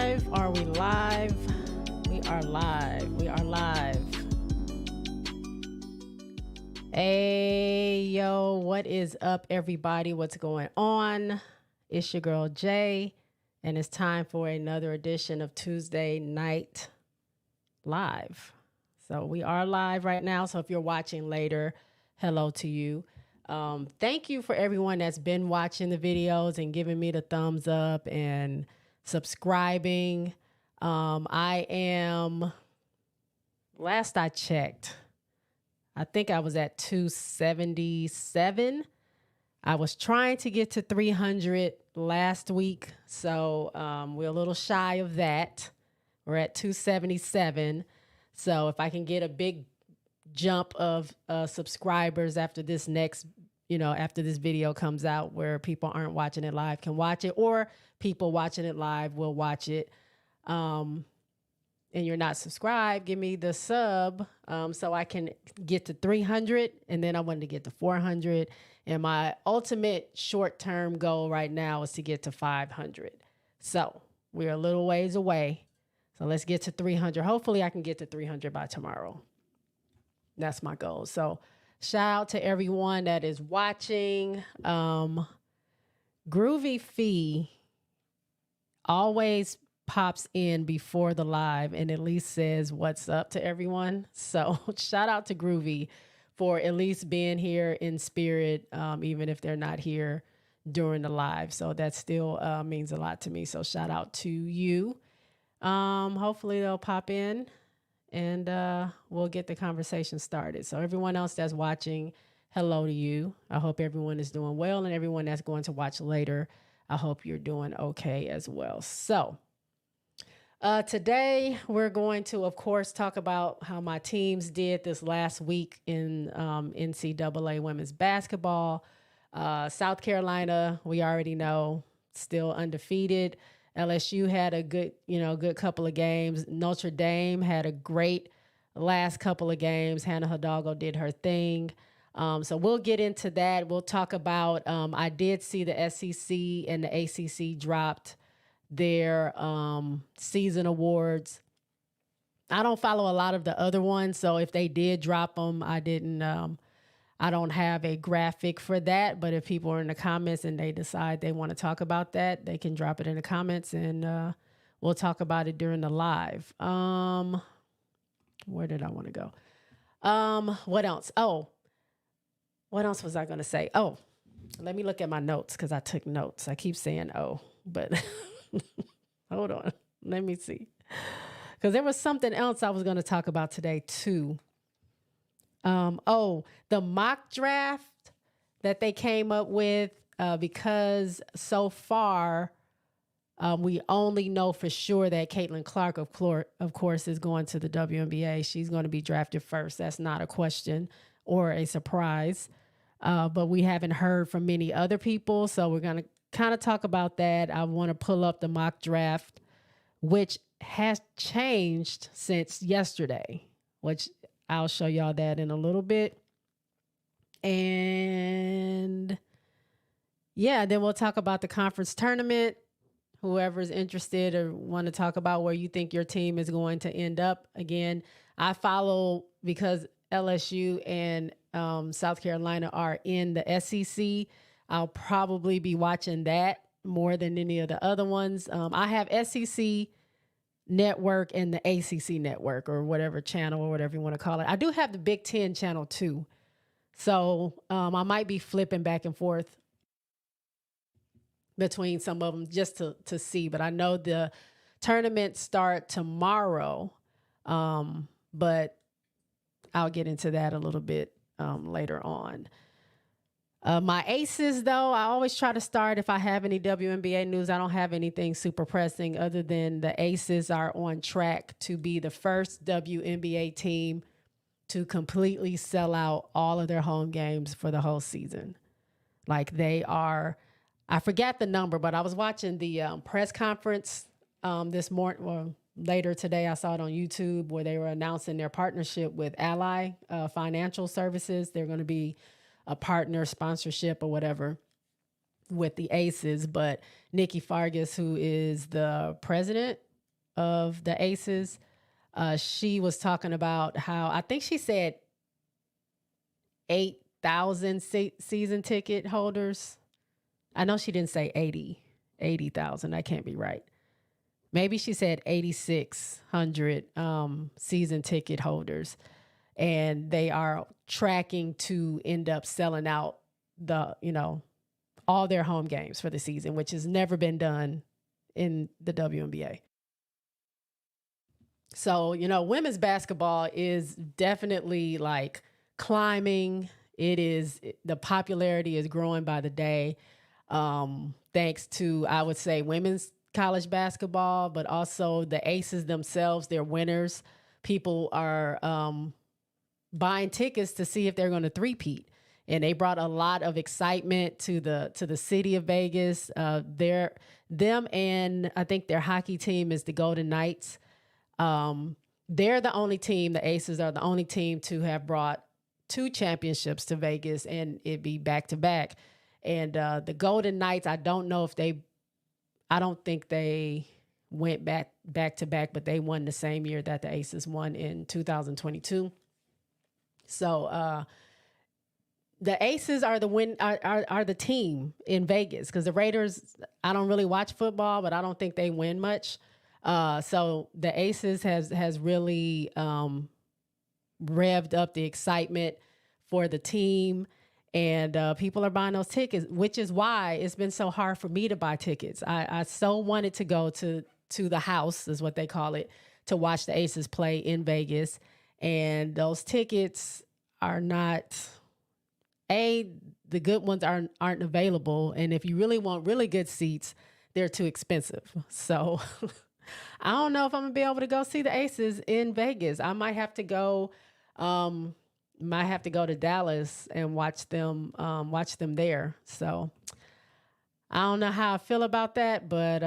live? Are we live? We are live. We are live. Hey, yo, what is up, everybody? What's going on? It's your girl, Jay, and it's time for another edition of Tuesday Night Live. So we are live right now. So if you're watching later, hello to you. Thank you for everyone that's been watching the videos and giving me the thumbs up and subscribing. I am, last I checked, I think I was at 277. I was trying to get to 300 last week, so we're a little shy of that. We're at 277. So if I can get a big jump of subscribers after this next, after this video comes out, where people aren't watching it live can watch it, or people watching it live will watch it. And you're not subscribed, give me the sub so I can get to 300. And then I wanted to get to 400. And my ultimate short-term goal right now is to get to 500. So we're a little ways away. So let's get to 300. Hopefully I can get to 300 by tomorrow. That's my goal. So shout out to everyone that is watching. Groovy Fee always pops in before the live and at least says what's up to everyone. So shout out to Groovy for at least being here in spirit, even if they're not here during the live. So that still means a lot to me. So shout out to you. Hopefully they'll pop in and we'll get the conversation started. So everyone else that's watching, hello to you. I hope everyone is doing well, and everyone that's going to watch later, I hope you're doing okay as well. So today we're going to, of course, talk about how my teams did this last week in NCAA women's basketball. South Carolina, we already know, still undefeated. LSU had a good couple of games. Notre Dame had a great last couple of games. Hannah Hidalgo did her thing. So we'll get into that. We'll talk about, I did see the SEC and the ACC dropped their season awards. I don't follow a lot of the other ones, so if they did drop them, I don't have a graphic for that, but if people are in the comments and they decide they want to talk about that, they can drop it in the comments and we'll talk about it during the live. Where did I want to go? What else? Oh, what else was I going to say? Oh, let me look at my notes because I took notes. I keep saying, but hold on. Let me see. Because there was something else I was going to talk about today too. The mock draft that they came up with, because so far we only know for sure that Caitlin Clark, of course, is going to the WNBA. She's going to be drafted first. That's not a question or a surprise. But we haven't heard from many other people. So we're going to kind of talk about that. I want to pull up the mock draft, which has changed since yesterday, which I'll show y'all that in a little bit. And yeah, then we'll talk about the conference tournament. Whoever's interested or want to talk about where you think your team is going to end up. Again, I follow because LSU and South Carolina are in the SEC. I'll probably be watching that more than any of the other ones. I have SEC Network and the ACC Network, or whatever channel or whatever you want to call it. I do have the Big Ten channel too. So I might be flipping back and forth between some of them just to see. But I know the tournaments start tomorrow, but I'll get into that a little bit later on. My aces, though, I always try to start if I have any WNBA news. I don't have anything super pressing other than the aces are on track to be the first WNBA team to completely sell out all of their home games for the whole season. Like they are, I forgot the number, but I was watching the press conference this morning, or later today. I saw it on YouTube where they were announcing their partnership with Ally Financial Services. They're going to be a partner sponsorship or whatever with the Aces, but Nikki Fargas, who is the president of the Aces. She was talking about how, I think she said 8,000 season ticket holders. I know she didn't say 80,000. That can't be right. Maybe she said 8,600 season ticket holders. And they are tracking to end up selling out all their home games for the season, which has never been done in the WNBA. So, women's basketball is definitely like climbing. The popularity is growing by the day. Thanks to, I would say, women's college basketball, but also the Aces themselves, they're winners. People are buying tickets to see if they're going to three-peat. And they brought a lot of excitement to the city of Vegas. Them and I think their hockey team is the Golden Knights. They're the only team, the Aces are the only team to have brought 2 championships to Vegas, and it'd be back-to-back. And the Golden Knights, I don't think they went back-to-back, but they won the same year that the Aces won in 2022. So the Aces are the team in Vegas, because the Raiders, I don't really watch football, but I don't think they win much. So the Aces has really revved up the excitement for the team, and people are buying those tickets, which is why it's been so hard for me to buy tickets. I so wanted to go to the house, is what they call it, to watch the Aces play in Vegas, and those tickets are not, the good ones aren't available, and if you really want really good seats, they're too expensive. So I don't know if I'm gonna be able to go see the Aces in Vegas. I might have to go to Dallas and watch them there. So I don't know how I feel about that, but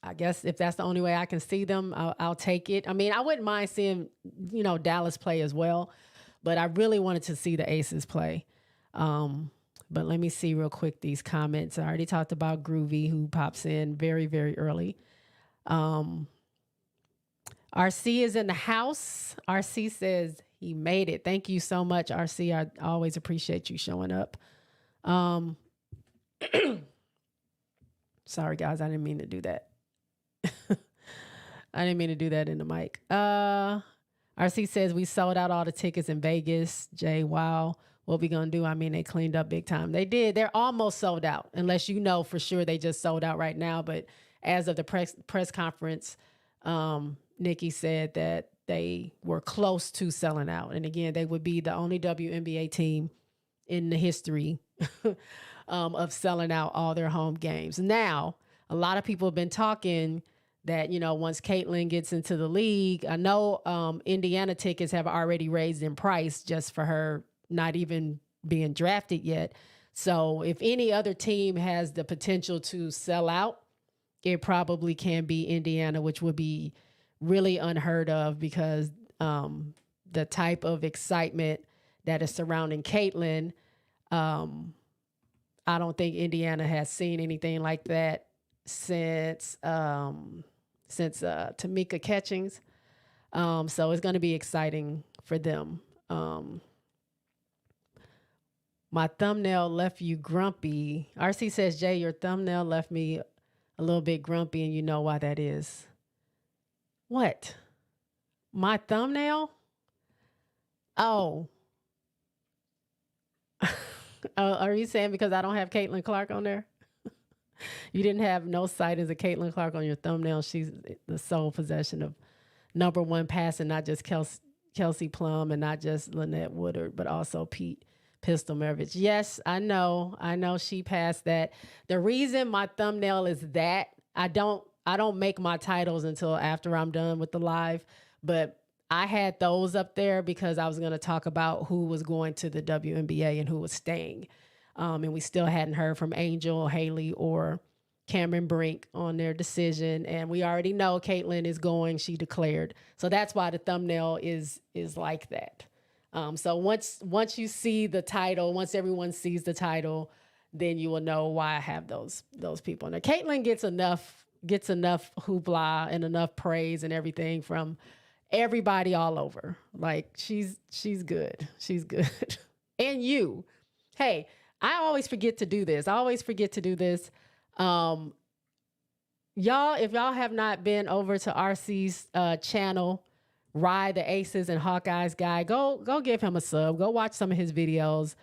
I guess if that's the only way I can see them, I'll take it. I mean, I wouldn't mind seeing, Dallas play as well, but I really wanted to see the Aces play. But let me see real quick these comments. I already talked about Groovy, who pops in very, very early. RC is in the house. RC says he made it. Thank you so much, RC. I always appreciate you showing up. Sorry, guys. I didn't mean to do that. I didn't mean to do that in the mic. RC says we sold out all the tickets in Vegas. Jay, wow. What we gonna do? I mean, they cleaned up big time. They did. They're almost sold out, unless for sure they just sold out right now. But as of the press conference, Nikki said that they were close to selling out. And again, they would be the only WNBA team in the history of selling out all their home games. Now, a lot of people have been talking that, once Caitlin gets into the league, I know Indiana tickets have already raised in price just for her not even being drafted yet. So if any other team has the potential to sell out, it probably can be Indiana, which would be really unheard of, because the type of excitement that is surrounding Caitlin, I don't think Indiana has seen anything like that since Tamika Catchings. So it's going to be exciting for them. My thumbnail left you grumpy. RC says, Jay, your thumbnail left me a little bit grumpy, and you know why that is. What? My thumbnail? Oh. Are you saying because I don't have Caitlin Clark on there? You didn't have no sightings of Caitlin Clark on your thumbnail. She's the sole possession of number one passing, not just Kelsey Plum and not just Lynette Woodard, but also Pete Pistol Maravich. Yes, I know she passed that. The reason my thumbnail is that, I don't make my titles until after I'm done with the live, but I had those up there because I was going to talk about who was going to the WNBA and who was staying. And we still hadn't heard from Angel, Haley, or Cameron Brink on their decision. And we already know Caitlin is going, she declared. So that's why the thumbnail is like that. So once you see the title, once everyone sees the title, then you will know why I have those people. And Caitlin gets enough hoopla and enough praise and everything from everybody all over. Like she's good. She's good. And you. Hey, I always forget to do this. Y'all, if y'all have not been over to RC's channel, Ride the Aces and Hawkeyes guy, go give him a sub. Go watch some of his videos.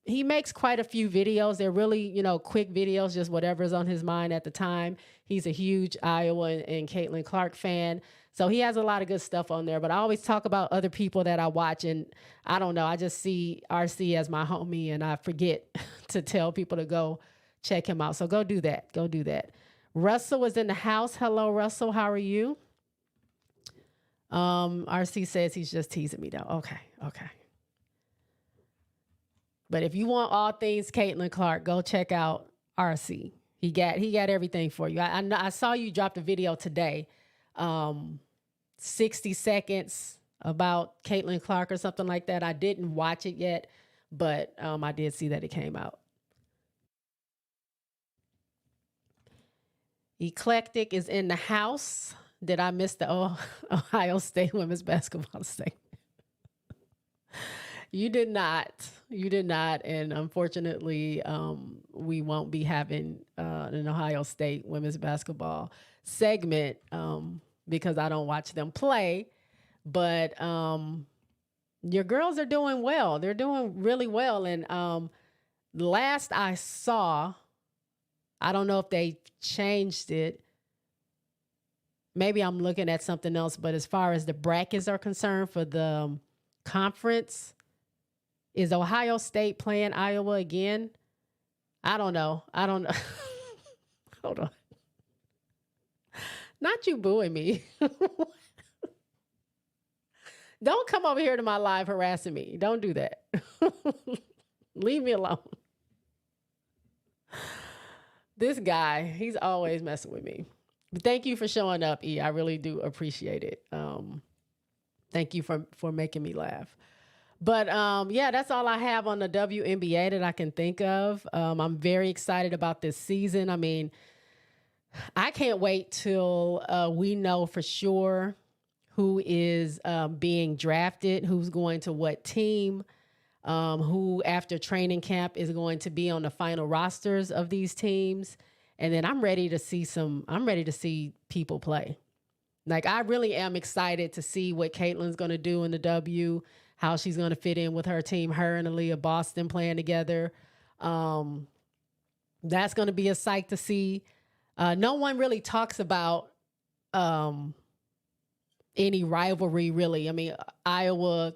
He makes quite a few videos. They're really, quick videos, just whatever's on his mind at the time. He's a huge Iowa and Caitlin Clark fan. So he has a lot of good stuff on there. But I always talk about other people that I watch, and I don't know. I just see RC as my homie, and I forget to tell people to go check him out. So go do that. Russell is in the house. Hello, Russell. How are you? RC says he's just teasing me though. Okay. But if you want all things Caitlin Clark, go check out RC. He got everything for you. I saw you drop the video today, 60 seconds about Caitlin Clark or something like that. I didn't watch it yet, but I did see that it came out. Eclectic is in the house. Did I miss the Ohio State women's basketball segment? You did not. And unfortunately, we won't be having an Ohio State women's basketball segment because I don't watch them play. But your girls are doing well. They're doing really well. And last I saw, I don't know if they changed it. Maybe I'm looking at something else. But as far as the brackets are concerned for the conference, is Ohio State playing Iowa again? I don't know. Hold on. Not you booing me. Don't come over here to my live harassing me. Don't do that. Leave me alone. This guy, he's always messing with me. But thank you for showing up, E. I really do appreciate it. Thank you for making me laugh. But yeah, that's all I have on the WNBA that I can think of. I'm very excited about this season. I mean, I can't wait till we know for sure who is being drafted, who's going to what team, who after training camp is going to be on the final rosters of these teams. And then I'm ready to see people play. Like, I really am excited to see what Caitlin's going to do in the W, how she's going to fit in with her team, her and Aaliyah Boston playing together. That's going to be a sight to see. No one really talks about any rivalry, really. I mean, Iowa,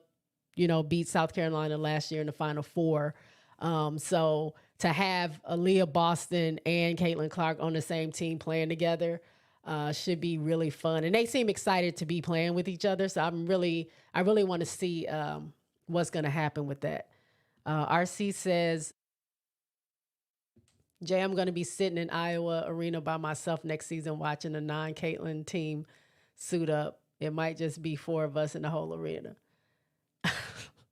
beat South Carolina last year in the Final Four. So to have Aaliyah Boston and Caitlin Clark on the same team playing together should be really fun. And they seem excited to be playing with each other. So I really want to see what's going to happen with that. RC says, Jay, I'm going to be sitting in Iowa Arena by myself next season watching the non-Caitlin team suit up. It might just be 4 of us in the whole arena.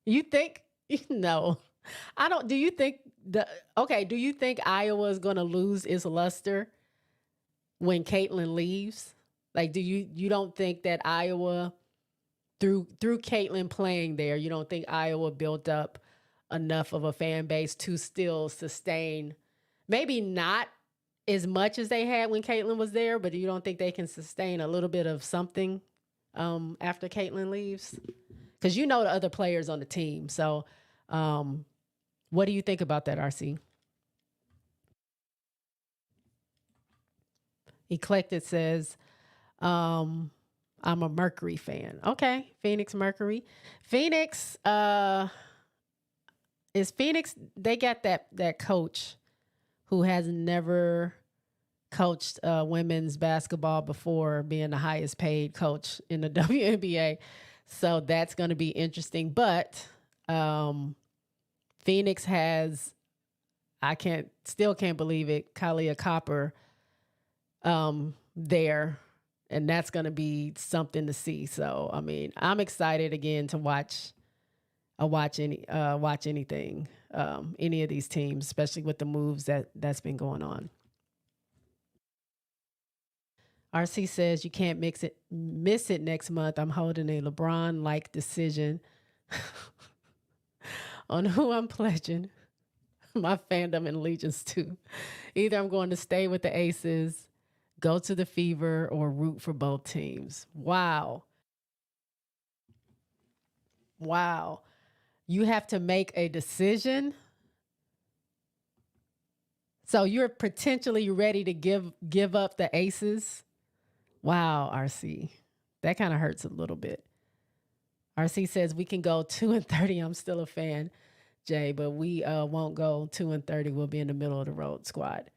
You think? No. I don't. Do you think Iowa is going to lose its luster when Caitlin leaves? Like, you don't think that Iowa, through Caitlin playing there, you don't think Iowa built up enough of a fan base to still sustain, maybe not as much as they had when Caitlin was there, but you don't think they can sustain a little bit of something after Caitlin leaves? Because the other players on the team. So what do you think about that, RC? Eclectic says, I'm a Mercury fan. Okay, Phoenix Mercury. Phoenix, is Phoenix, they got that coach who has never coached women's basketball before, being the highest paid coach in the WNBA. So that's going to be interesting. But Phoenix has, still can't believe it, Kalia Copper there. And that's going to be something to see. So, I mean, I'm excited again to watch watch anything, any of these teams, especially with the moves that's been going on. RC says you can't miss it next month. I'm holding a LeBron-like decision on who I'm pledging my fandom and allegiance to. Either I'm going to stay with the Aces, go to the Fever, or root for both teams. Wow. Wow. You have to make a decision. So you're potentially ready to give up the Aces. Wow, RC. That kind of hurts a little bit. RC says we can go 2-30. I'm still a fan, Jay, but we won't go 2-30. We'll be in the middle of the road squad.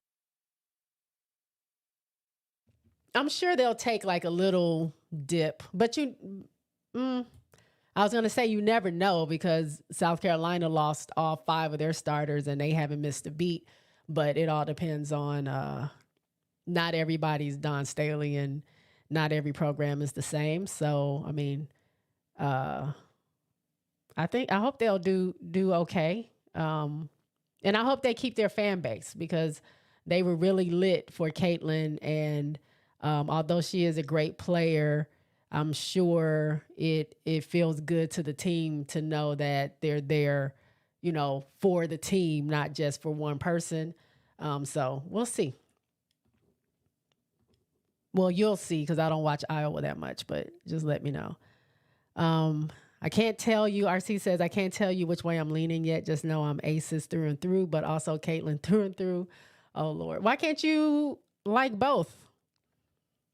I'm sure they'll take like a little dip, but I was going to say you never know because South Carolina lost all 5 of their starters and they haven't missed a beat, but it all depends on not everybody's Don Staley and not every program is the same. So, I mean, I hope they'll do okay. And I hope they keep their fan base because they were really lit for Caitlin. And although she is a great player, I'm sure it feels good to the team to know that they're there, for the team, not just for one person. So we'll see. Well, you'll see because I don't watch Iowa that much, but just let me know. I can't tell you, RC says, I can't tell you which way I'm leaning yet. Just know I'm Aces through and through, but also Caitlin through and through. Oh, Lord. Why can't you like both?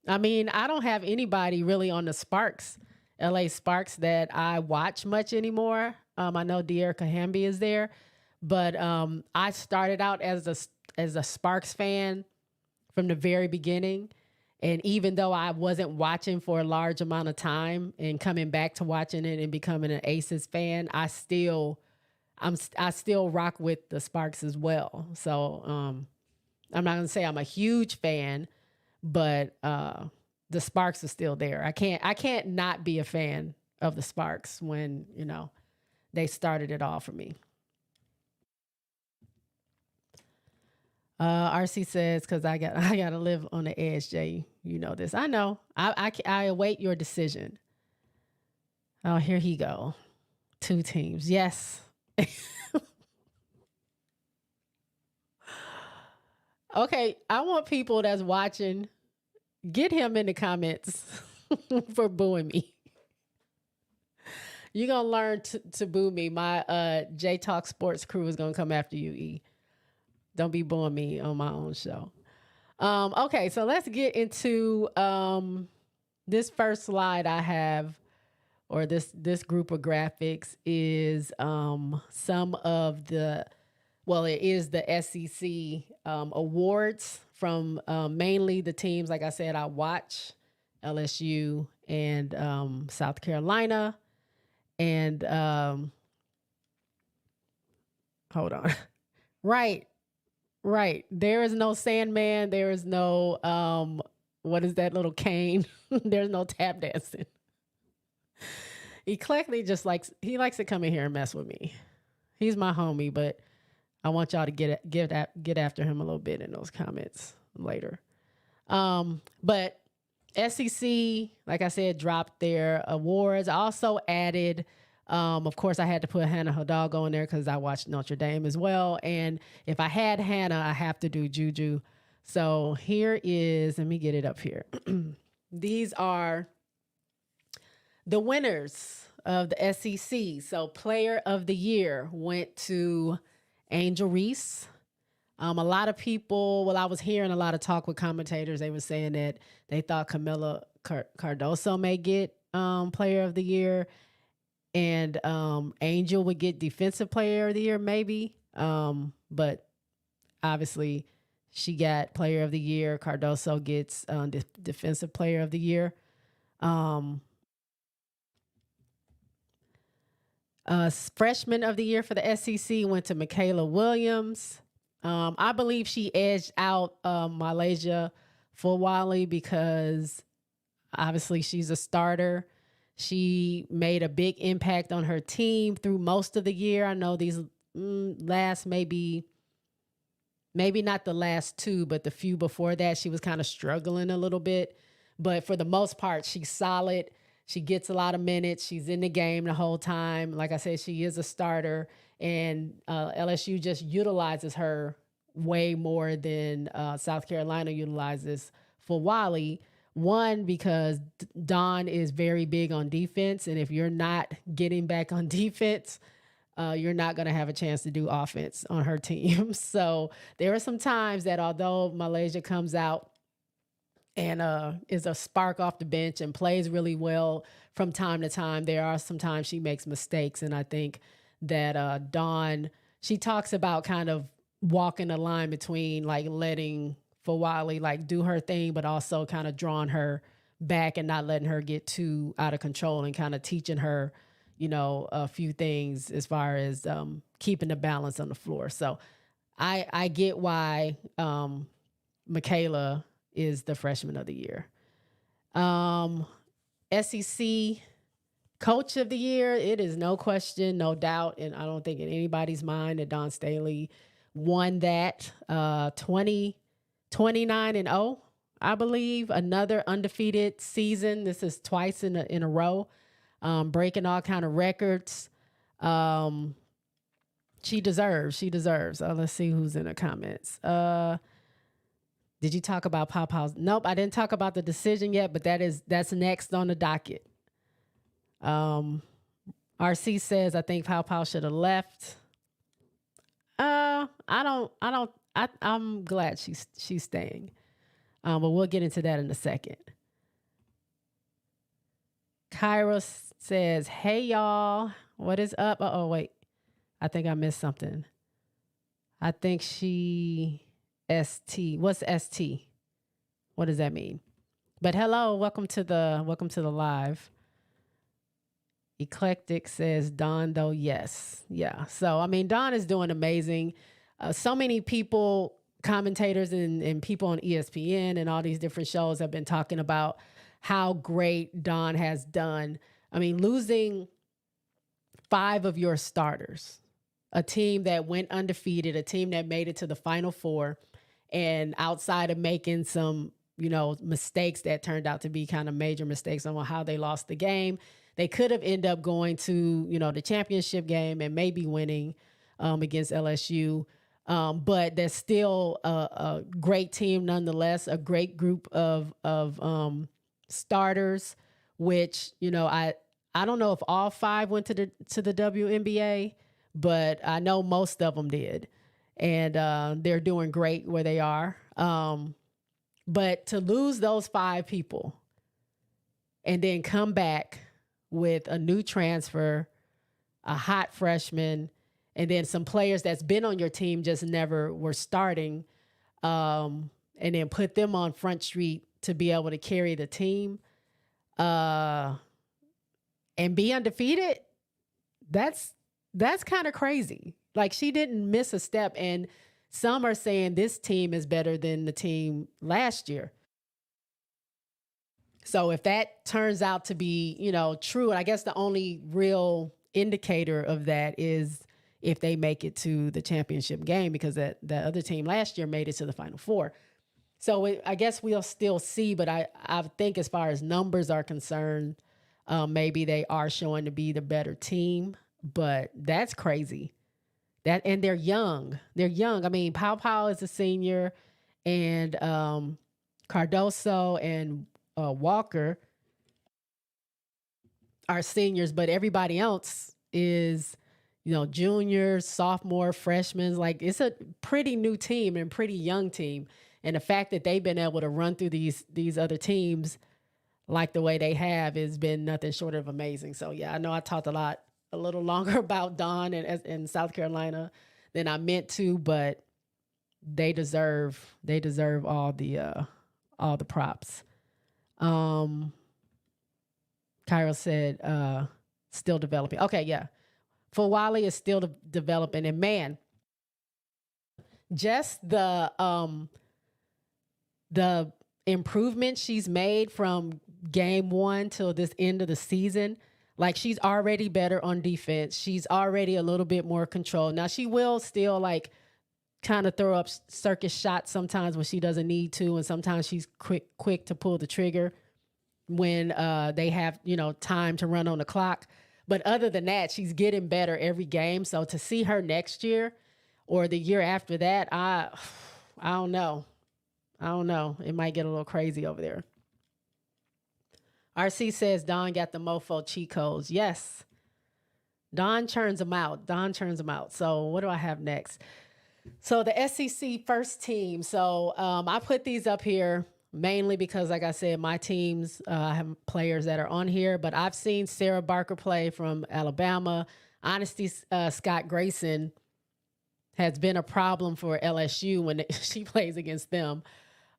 I mean, I don't have anybody really on the Sparks, LA Sparks, that I watch much anymore. I know De'Erica Hamby is there, but I started out as a Sparks fan from the very beginning. And even though I wasn't watching for a large amount of time and coming back to watching it and becoming an Aces fan, I still rock with the Sparks as well. So I'm not gonna say I'm a huge fan, but the Sparks are still there. I can't not be a fan of the Sparks when they started it all for me. RC says, because I gotta live on the edge, Jay. You know this. I know. I await your decision. Oh, here he go. 2 teams. Yes. Okay, I want people that's watching, get him in the comments for booing me. You're gonna learn to boo me. My J Talk Sports crew is gonna come after you, E. Don't be booing me on my own show. Okay, so let's get into this first slide I have, or this group of graphics is some of the, it is the SEC awards from mainly the teams, like I said, I watch, LSU and South Carolina. And hold on. Right. There is no Sandman. There is no, what is that little cane? There's no tap dancing. Eclectic he likes to come in here and mess with me. He's my homie, but I want y'all to get after him a little bit in those comments later. But SEC, like I said, dropped their awards. I also added, of course, I had to put Hannah Hidalgo in there because I watched Notre Dame as well. And if I had Hannah, I have to do Juju. So here is, let me get it up here. These are the winners of the SEC. So Player of the Year went to Angel Reese. A lot of people, I was hearing a lot of talk with commentators. They were saying that they thought Camila Cardoso may get Player of the Year, and Angel would get Defensive Player of the Year, maybe. But obviously, she got Player of the Year. Cardoso gets Defensive Player of the Year. Freshman of the Year for the SEC went to Michaela Williams. I believe she edged out Malaysia Fulwale because obviously she's a starter. She made a big impact on her team through most of the year. I know these last maybe not the last two, but the few before that, she was kind of struggling a little bit. But for the most part, she's solid. She gets a lot of minutes. She's in the game the whole time. Like I said, she is a starter, and LSU just utilizes her way more than South Carolina utilizes Fawali. One, because Dawn is very big on defense, and if you're not getting back on defense, you're not going to have a chance to do offense on her team. So there are some times that although Malaysia comes out and is a spark off the bench and plays really well from time to time, there are some times she makes mistakes. And I think that Dawn, she talks about kind of walking the line between like letting Fawali like do her thing, but also kind of drawing her back and not letting her get too out of control and kind of teaching her, you know, a few things as far as keeping the balance on the floor. So I get why Michaela is the freshman of the year. SEC coach of the year, it is no question, no doubt, and I don't think in anybody's mind that Dawn Staley won that. 29-0, I believe. Another undefeated season. This is twice in a row. Breaking all kind of records. She deserves. Let's see who's in the comments. Did you talk about Pow Pow's? Nope, I didn't talk about the decision yet, but that's next on the docket. RC says, I think Pow Pow should have left. I'm glad she's staying. But we'll get into that in a second. Kyra says, hey, y'all, what is up? Oh, wait. I think I missed something. I think she ST. What's ST? What does that mean? But hello, welcome to the live. Eclectic says, Dawn, though, yes. Yeah. So, I mean, Dawn is doing amazing. So many people, commentators and people on ESPN and all these different shows have been talking about how great Dawn has done. I mean, losing 5 of your starters, a team that went undefeated, a team that made it to the Final Four, and outside of making some, you know, mistakes that turned out to be kind of major mistakes on how they lost the game, they could have ended up going to, you know, the championship game and maybe winning against LSU. But there's still a great team nonetheless, a great group of starters, which, you know, I don't know if all 5 went to the WNBA, but I know most of them did. And they're doing great where they are. But to lose those 5 people and then come back with a new transfer, a hot freshman, and then some players that's been on your team just never were starting, and then put them on Front Street to be able to carry the team and be undefeated, that's kind of crazy. Like, she didn't miss a step, and some are saying this team is better than the team last year. So if that turns out to be, you know, true, and I guess the only real indicator of that is if they make it to the championship game, because the other team last year made it to the Final Four. So I guess we'll still see, but I think as far as numbers are concerned, maybe they are showing to be the better team, but that's crazy. And they're young. They're young. I mean, Pow Pow is a senior, and Cardoso and Walker are seniors, but everybody else is, you know, juniors, sophomore, freshmen. Like, it's a pretty new team and pretty young team. And the fact that they've been able to run through these other teams like the way they have has been nothing short of amazing. So yeah, I know I talked a little longer about Dawn and South Carolina than I meant to, but they deserve all the props. Kyra said, still developing. Okay, yeah. Fawali is still developing, and man, just the improvement she's made from game one till this end of the season. Like, she's already better on defense. She's already a little bit more control. Now, she will still like kind of throw up circus shots sometimes when she doesn't need to, and sometimes she's quick to pull the trigger when they have, time to run on the clock. But other than that, she's getting better every game. So to see her next year or the year after that, I don't know. I don't know. It might get a little crazy over there. RC says Dawn got the mofo cheat codes. Yes. Dawn churns them out. So what do I have next? So the SEC first team. So I put these up here mainly because, like I said, my teams have players that are on here. But I've seen Sarah Barker play from Alabama. Honesty, Scott Grayson has been a problem for LSU when she plays against them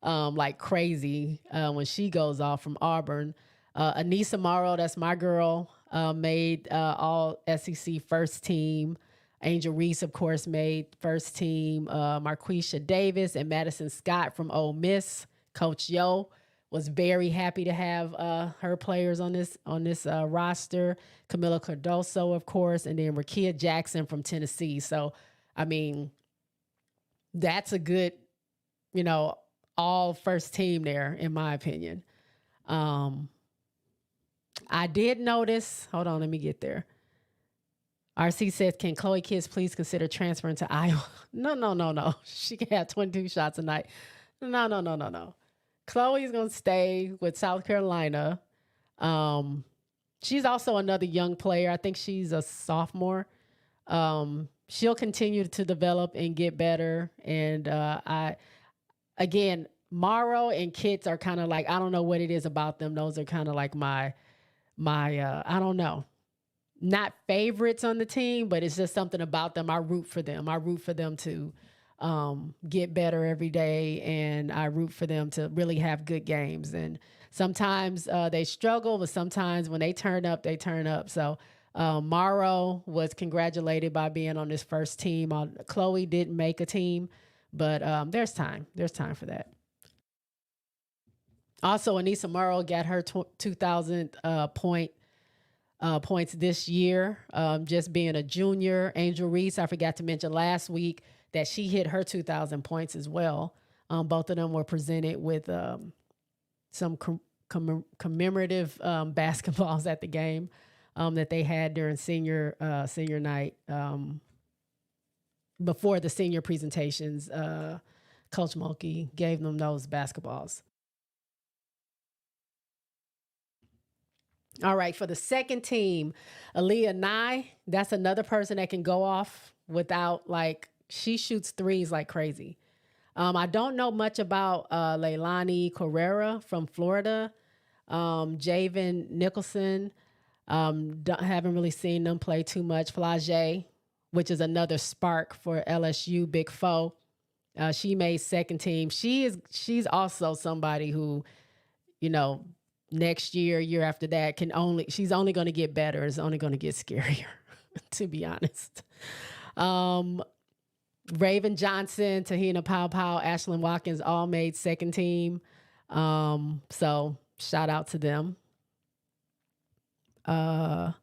like crazy when she goes off from Auburn. Anissa Morrow, that's my girl, made all SEC first team. Angel Reese, of course, made first team. Marquisha Davis and Madison Scott from Ole Miss. Coach Yo was very happy to have her players on this roster. Camila Cardoso, of course, and then Rakia Jackson from Tennessee. So, I mean, that's a good, all first team there, in my opinion. I did notice, hold on, let me get there. RC says, can Chloe Kids please consider transferring to Iowa? No. She can have 22 shots a night. No. Chloe's going to stay with South Carolina. She's also another young player. I think she's a sophomore. She'll continue to develop and get better. And Morrow and Kits are kind of like, I don't know what it is about them. Those are kind of like my I don't know, not favorites on the team, but it's just something about them. I root for them. I root for them to get better every day, and I root for them to really have good games. And sometimes they struggle, but sometimes when they turn up, they turn up. So Morrow was congratulated by being on this first team. Chloe didn't make a team, but there's time. There's time for that. Also, Anissa Morrow got her 2,000 points this year, just being a junior. Angel Reese, I forgot to mention last week that she hit her 2,000 points as well. Both of them were presented with some commemorative basketballs at the game that they had during senior night. Before the senior presentations, Coach Mulkey gave them those basketballs. All right, for the second team, Aaliyah Nye, that's another person that can go off without, she shoots threes like crazy. I don't know much about Leilani Carrera from Florida, Javen Nicholson. Haven't really seen them play too much. Flage, which is another spark for LSU, Big Foe. She made second team. She's also somebody who, next year after that she's only going to get better. It's only going to get scarier, to be honest. Raven Johnson, Tahina Pow, Ashlyn Watkins all made second team. So shout out to them. RC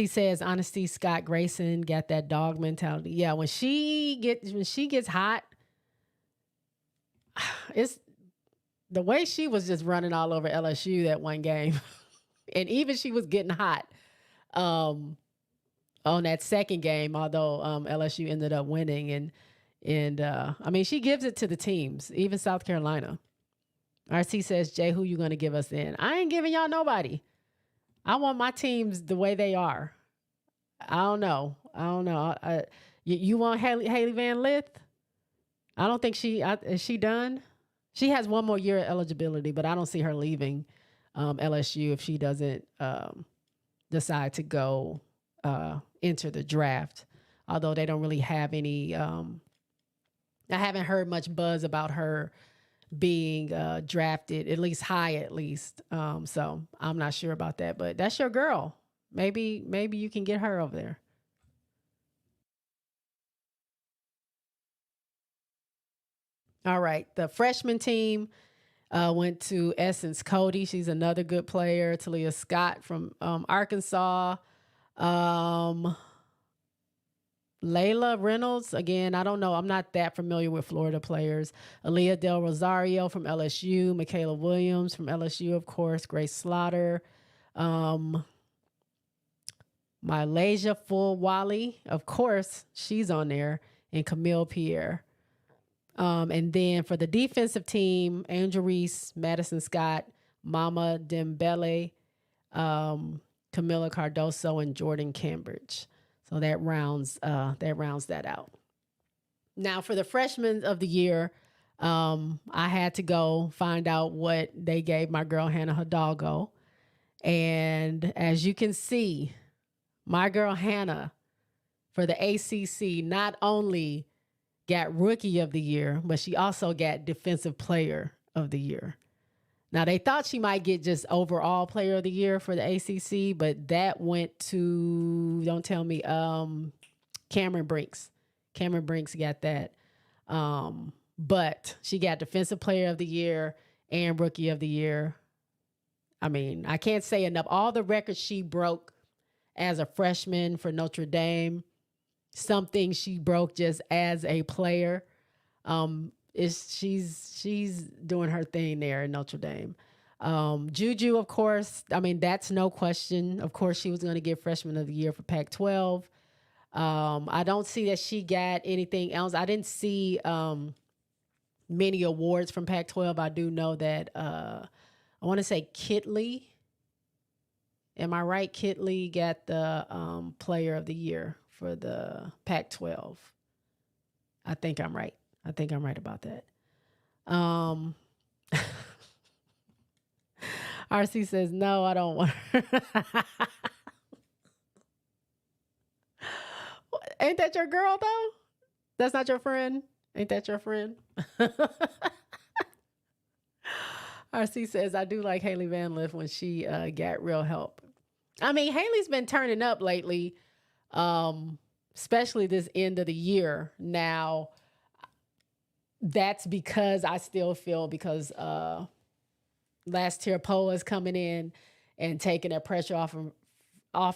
says, Honesty, Scott Grayson got that dog mentality. Yeah, when she gets hot, it's the way she was just running all over LSU that one game. And even she was getting hot on that second game, although LSU ended up winning. And I mean, she gives it to the teams, even South Carolina. RC says, Jay, who you going to give us in? I ain't giving y'all nobody. I want my teams the way they are. I don't know. You want Hailey Van Lith? I don't think is she done? She has one more year of eligibility, but I don't see her leaving LSU if she doesn't decide to go enter the draft. Although they don't really have any, I haven't heard much buzz about her being drafted, at least high, at least. So I'm not sure about that, but that's your girl. Maybe you can get her over there. All right, the freshman team. Went to Essence Cody. She's another good player. Talia Scott from Arkansas. Layla Reynolds, again, I don't know. I'm not that familiar with Florida players. Aaliyah Del Rosario from LSU. Michaela Williams from LSU, of course. Grace Slaughter. Malaysia Full Wally, of course, she's on there. And Camille Pierre. And then for the defensive team, Angel Reese, Madison Scott, Mama Dembele, Camila Cardoso, and Jordan Cambridge. So that rounds that out. Now for the freshmen of the year, I had to go find out what they gave my girl Hannah Hidalgo. And as you can see, my girl Hannah for the ACC not only got Rookie of the Year, but she also got Defensive Player of the Year. Now, they thought she might get just overall Player of the Year for the ACC, but that went to, don't tell me, Cameron Brinks. Cameron Brinks got that. But she got Defensive Player of the Year and Rookie of the Year. I mean, I can't say enough. All the records she broke as a freshman for Notre Dame, something she broke just as a player. She's doing her thing there in Notre Dame. Juju, of course, I mean, that's no question. Of course, she was going to get Freshman of the Year for Pac-12. I don't see that she got anything else. I didn't see many awards from Pac-12. I do know that I want to say Kitley. Am I right? Kitley got the Player of the Year for the Pac-12. I think I'm right. I think I'm right about that. RC says, no, I don't want her. Ain't that your girl, though? That's not your friend? Ain't that your friend? RC says, I do like Hailey Vanlith when she got real help. I mean, Haley's been turning up lately, especially this end of the year. Now, that's because I still feel because Last Tier Poa is coming in and taking that pressure off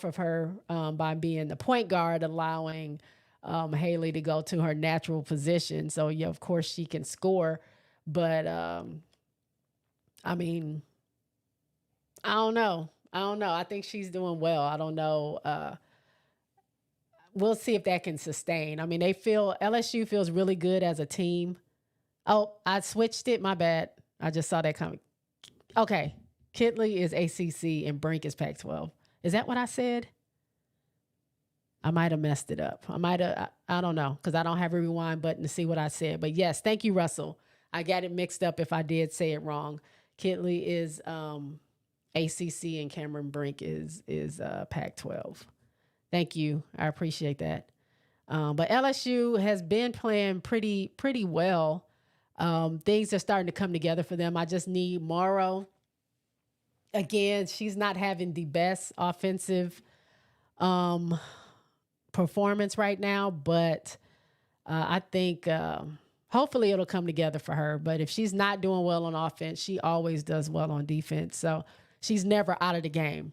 of her by being the point guard, allowing Haley to go to her natural position. So, yeah, of course she can score. But, I mean, I don't know. I think she's doing well. I don't know. We'll see if that can sustain. I mean, LSU feels really good as a team. Oh, I switched it. My bad. I just saw that coming. Okay. Kitley is ACC and Brink is Pac-12. Is that what I said? I might have messed it up. I don't know, because I don't have a rewind button to see what I said. But yes, thank you, Russell. I got it mixed up if I did say it wrong. Kitley is ACC and Cameron Brink is Pac-12. Thank you. I appreciate that. But LSU has been playing pretty well. Things are starting to come together for them. I just need Morrow. Again, she's not having the best offensive performance right now, but I think hopefully it'll come together for her. But if she's not doing well on offense, she always does well on defense. So she's never out of the game.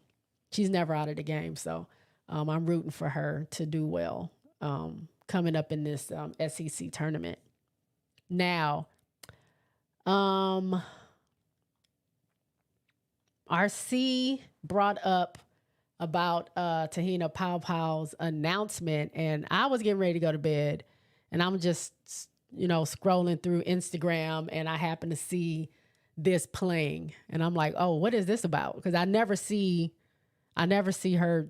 So I'm rooting for her to do well coming up in this SEC tournament. Now, RC brought up about Tahina Pow's announcement, and I was getting ready to go to bed, and I'm just, scrolling through Instagram, and I happen to see this playing, and I'm like, oh, what is this about? Because I never see her,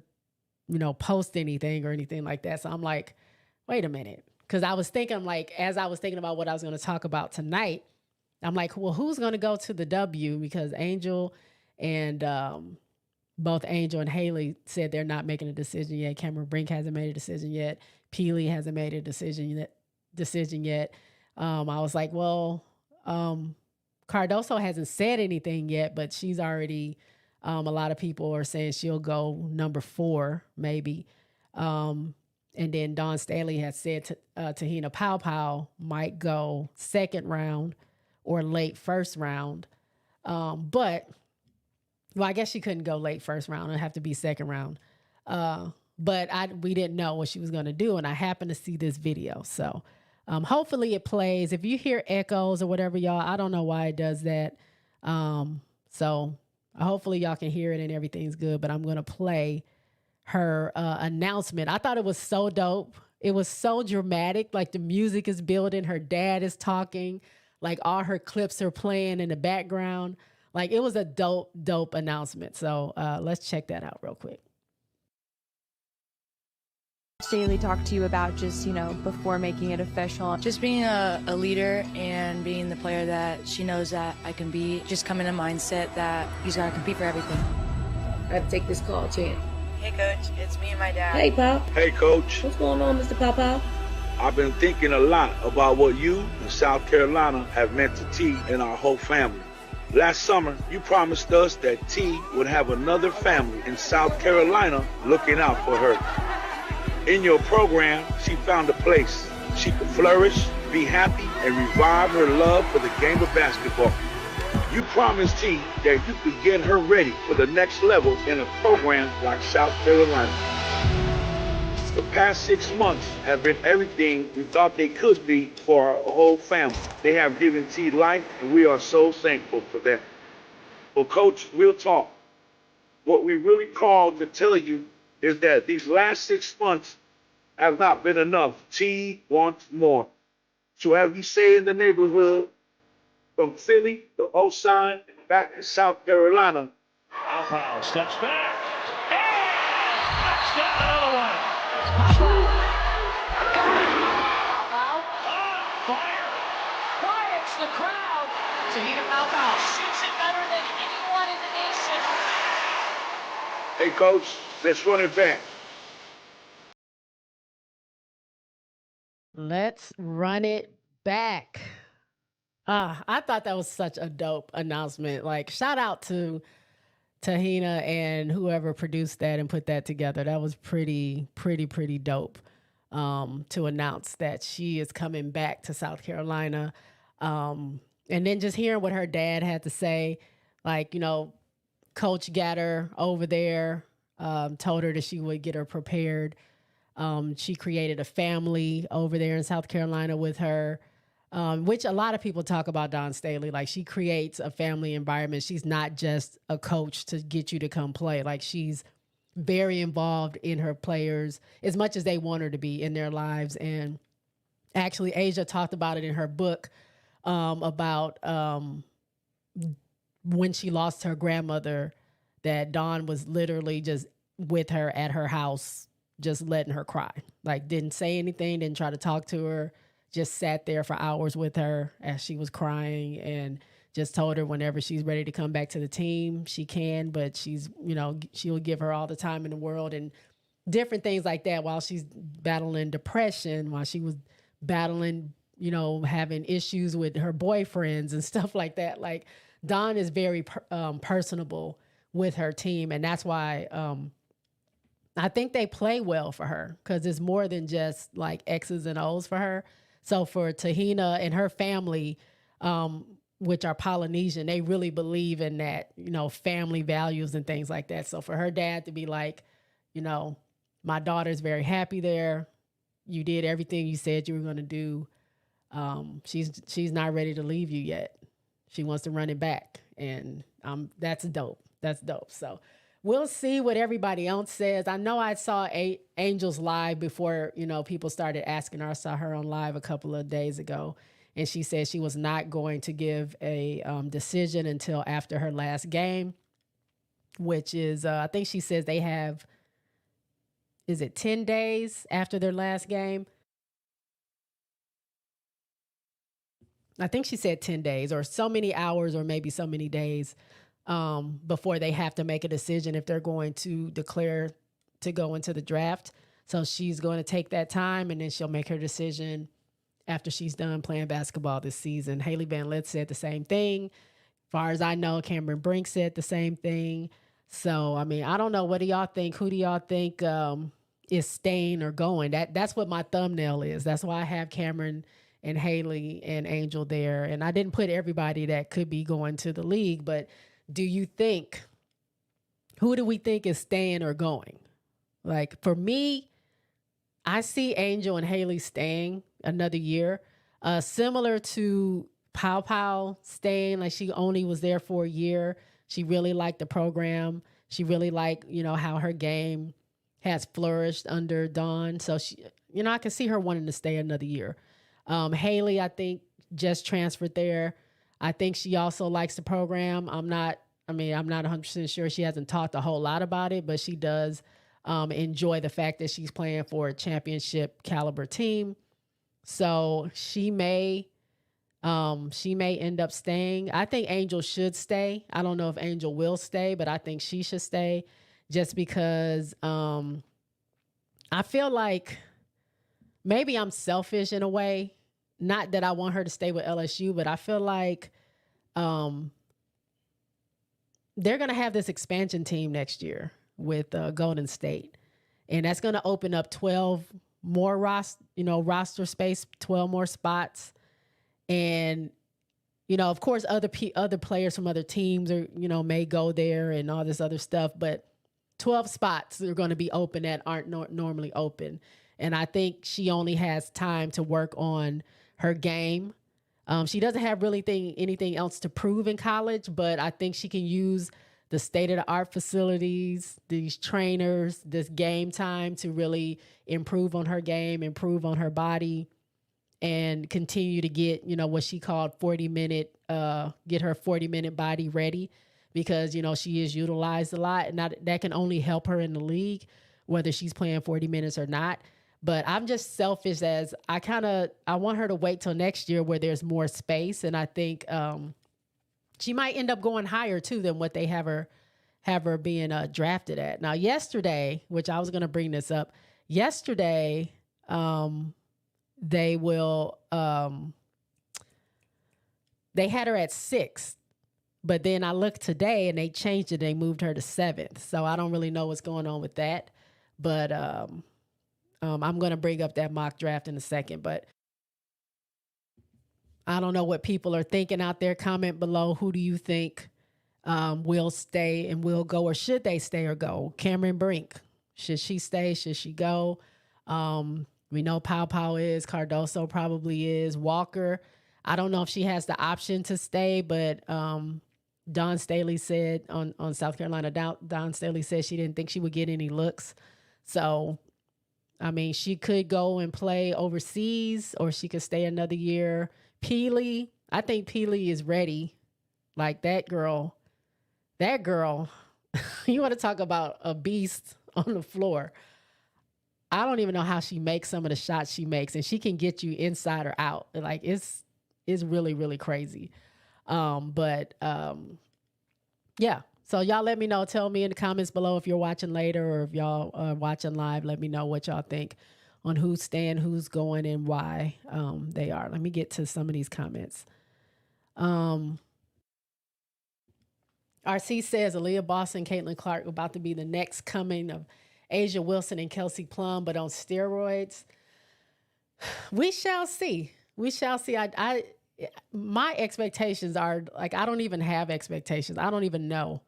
post anything or anything like that. So I'm like, wait a minute. Because I was thinking, as I was thinking about what I was going to talk about tonight, I'm like, well, who's going to go to the W? Because Angel and both Angel and Haley said they're not making a decision yet. Cameron Brink hasn't made a decision yet. Peely hasn't made a decision yet. I was like, well, Cardoso hasn't said anything yet, but she's already, a lot of people are saying she'll go number 4, maybe. And then Dawn Staley has said Tahina Pow might go second round or late first round. But well, I guess she couldn't go late first round. It'd have to be second round. But we didn't know what she was going to do. And I happened to see this video. So hopefully it plays. If you hear echoes or whatever, y'all, I don't know why it does that. So hopefully y'all can hear it and everything's good. But I'm going to play her announcement. I thought it was so dope. It was so dramatic. Like the music is building. Her dad is talking. Like all her clips are playing in the background. Like it was a dope announcement. So let's check that out real quick. Daily talk to you about just, before making it official. Just being a leader and being the player that she knows that I can be. Just come in a mindset that he's got to compete for everything. I have to take this call, Chan. Hey, Coach. It's me and my dad. Hey, Pop. Hey, Coach. What's going on, Mr. Papa? I've been thinking a lot about what you and South Carolina have meant to T and our whole family. Last summer, you promised us that T would have another family in South Carolina looking out for her. In your program, she found a place she could flourish, be happy, and revive her love for the game of basketball. You promised T that you could get her ready for the next level in a program like South Carolina. The past 6 months have been everything we thought they could be for our whole family. They have given T life, and we are so thankful for that. Well, Coach, real talk. What we really called to tell you is that these last 6 months have not been enough. T wants more. So as we say in the neighborhood, from Philly to Ocean, back to South Carolina. Alpau steps back. And knocks down another one. On fire. Quiets the crowd. Tahina Alpau shoots it better than anyone in the nation. Hey, Coach, let's run it back. Let's run it back. I thought that was such a dope announcement. Like, shout out to Tahina and whoever produced that and put that together. That was pretty dope to announce that she is coming back to South Carolina. And then just hearing what her dad had to say, like, Coach got her over there, told her that she would get her prepared. She created a family over there in South Carolina with her, which a lot of people talk about Dawn Staley. Like, she creates a family environment. She's not just a coach to get you to come play. Like, she's very involved in her players as much as they want her to be in their lives. And actually, Asia talked about it in her book about when she lost her grandmother, that Dawn was literally just with her at her house, just letting her cry. Like, didn't say anything, didn't try to talk to her, just sat there for hours with her as she was crying, and just told her whenever she's ready to come back to the team, she can, but she's, she'll give her all the time in the world, and different things like that while she's battling depression, while she was battling, having issues with her boyfriends and stuff like that. Like, Dawn is very personable with her team, and that's why I think they play well for her, because it's more than just like X's and O's for her. So for Tahina and her family, which are Polynesian, they really believe in that, family values and things like that. So for her dad to be like, my daughter's very happy there. You did everything you said you were going to do. She's not ready to leave you yet. She wants to run it back. And that's dope. That's dope. So we'll see what everybody else says. I know I saw Angels live before, people started asking her. I saw her on live a couple of days ago, and she said she was not going to give a decision until after her last game, which is, I think she says they have, is it 10 days after their last game? I think she said 10 days or so many hours or maybe so many days before they have to make a decision if they're going to declare to go into the draft. So she's going to take that time, and then she'll make her decision after she's done playing basketball this season. Hailey Van Lith said the same thing. As far as I know, Cameron Brink said the same thing. So, I mean, I don't know. What do y'all think? Who do y'all think is staying or going? That's what my thumbnail is. That's why I have Cameron and Haley and Angel there. And I didn't put everybody that could be going to the league, but do you think, who do we think is staying or going? Like, for me, I see Angel and Haley staying another year, similar to Pow Pow staying. Like, she only was there for a year. She really liked the program. She really liked, how her game has flourished under Dawn. So she, I can see her wanting to stay another year. Haley, I think, just transferred there. I think she also likes the program. I'm not 100% sure. She hasn't talked a whole lot about it, but she does enjoy the fact that she's playing for a championship caliber team. So she may end up staying. I think Angel should stay. I don't know if Angel will stay, but I think she should stay just because I feel like maybe I'm selfish in a way. Not that I want her to stay with LSU, but I feel like they're going to have this expansion team next year with Golden State. And that's going to open up 12 more roster space, 12 more spots. And, of course, other players from other teams are, may go there and all this other stuff. But 12 spots are going to be open that aren't normally open. And I think she only has time to work on her game. She doesn't have really anything else to prove in college, but I think she can use the state-of-the-art facilities, these trainers, this game time to really improve on her game, improve on her body, and continue to get, what she called get her 40-minute body ready, because, she is utilized a lot, and that can only help her in the league, whether she's playing 40 minutes or not. But I'm just selfish as I want her to wait till next year where there's more space. And I think she might end up going higher too than what they have her being drafted at. Now, yesterday, which I was going to bring this up, they had her at 6th. But then I looked today and they changed it. They moved her to 7th. So I don't really know what's going on with that. But I'm going to bring up that mock draft in a second. But I don't know what people are thinking out there. Comment below. Who do you think will stay and will go, or should they stay or go? Cameron Brink. Should she stay? Should she go? We know Pow Pow is. Cardoso probably is. Walker. I don't know if she has the option to stay, but Dawn Staley said on South Carolina, Dawn Staley said she didn't think she would get any looks. So, she could go and play overseas, or she could stay another year. Peely, I think Peely is ready. Like, that girl, you want to talk about a beast on the floor. I don't even know how she makes some of the shots she makes, and she can get you inside or out. Like, it's really, really crazy. Yeah. So y'all let me know. Tell me in the comments below if you're watching later, or if y'all are watching live. Let me know what y'all think on who's staying, who's going, and why they are. Let me get to some of these comments. RC says Aaliyah Boston, Caitlin Clark about to be the next coming of Asia Wilson and Kelsey Plum, but on steroids. We shall see. My expectations are, like, I don't even have expectations. I don't even know.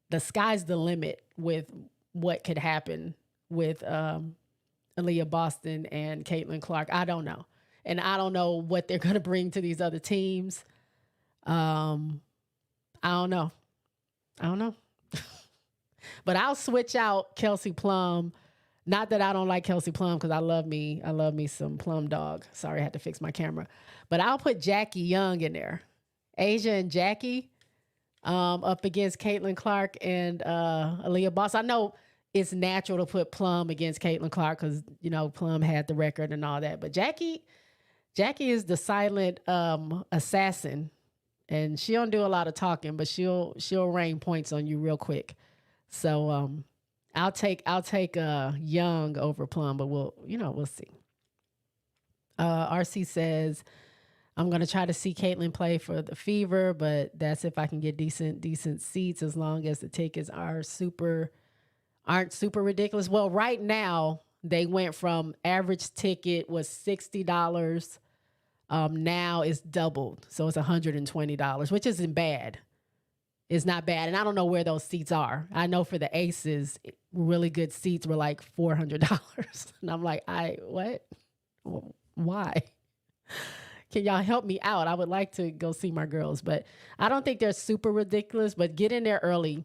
The sky's the limit with what could happen with Aaliyah Boston and Caitlin Clark. I don't know. And I don't know what they're going to bring to these other teams. I don't know. But I'll switch out Kelsey Plum. Not that I don't like Kelsey Plum, because I love me some Plum Dog. Sorry, I had to fix my camera. But I'll put Jackie Young in there. Asia and Jackie up against Caitlin Clark and Aaliyah Boston. I know it's natural to put Plum against Caitlin Clark because, Plum had the record and all that. But Jackie is the silent assassin, and she don't do a lot of talking, but she'll rain points on you real quick. So I'll take Young over Plum, but we'll see. RC says, I'm going to try to see Caitlin play for the Fever, but that's if I can get decent seats, as long as the tickets aren't super ridiculous. Well, right now they went from average ticket was $60 Now it's doubled. So it's $120, which isn't bad. It's not bad. And I don't know where those seats are. I know for the Aces, really good seats were like $400. And I'm like, what? Why? Can y'all help me out? I would like to go see my girls, but I don't think they're super ridiculous, but get in there early.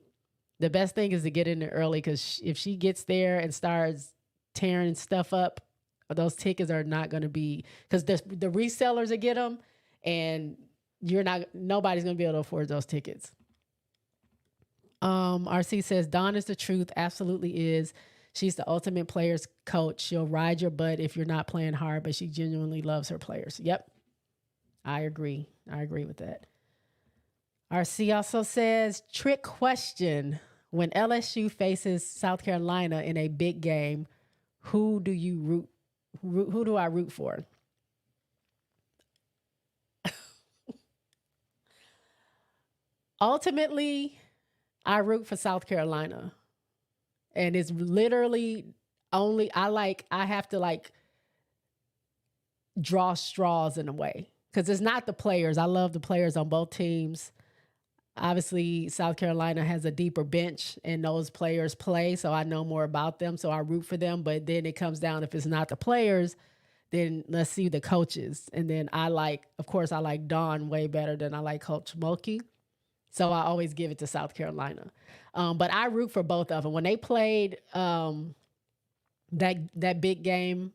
The best thing is to get in there early, because if she gets there and starts tearing stuff up, those tickets are not going to be, because the resellers will get them, and nobody's going to be able to afford those tickets. RC says, Dawn is the truth. Absolutely is. She's the ultimate players coach. She'll ride your butt if you're not playing hard, but she genuinely loves her players. Yep. I agree. I agree with that. RC also says, trick question. When LSU faces South Carolina in a big game, who do I root for? Ultimately, I root for South Carolina. And it's literally only, I have to draw straws in a way. Because it's not the players. I love the players on both teams. Obviously, South Carolina has a deeper bench and those players play, so I know more about them, so I root for them. But then it comes down, if it's not the players, then let's see the coaches. And then of course, I like Dawn way better than I like Coach Mulkey. So I always give it to South Carolina. But I root for both of them. When they played that big game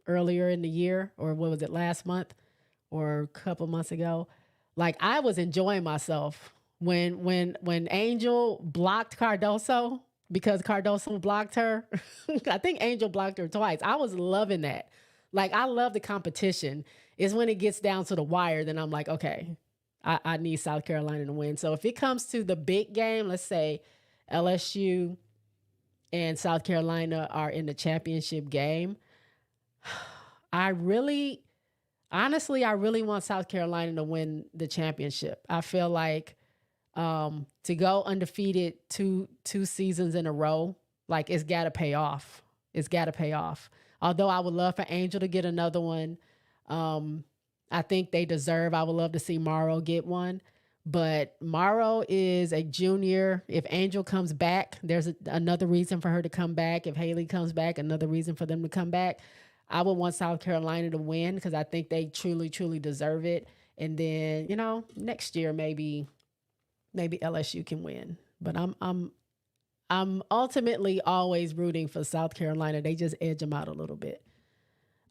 earlier in the year, or what was it, last month or a couple months ago, I was enjoying myself when Angel blocked Cardoso, because Cardoso blocked her. I think Angel blocked her twice. I was loving that. I love the competition. It's when it gets down to the wire, then I'm like, okay, I need South Carolina to win. So if it comes to the big game, let's say LSU and South Carolina are in the championship game, I really want South Carolina to win the championship. I feel like to go undefeated two seasons in a row, it's got to pay off. It's got to pay off. Although I would love for Angel to get another one. I think they deserve. I would love to see Morrow get one. But Morrow is a junior. If Angel comes back, there's another reason for her to come back. If Haley comes back, another reason for them to come back. I would want South Carolina to win, because I think they truly, truly deserve it. And then, next year maybe LSU can win. But I'm ultimately always rooting for South Carolina. They just edge them out a little bit.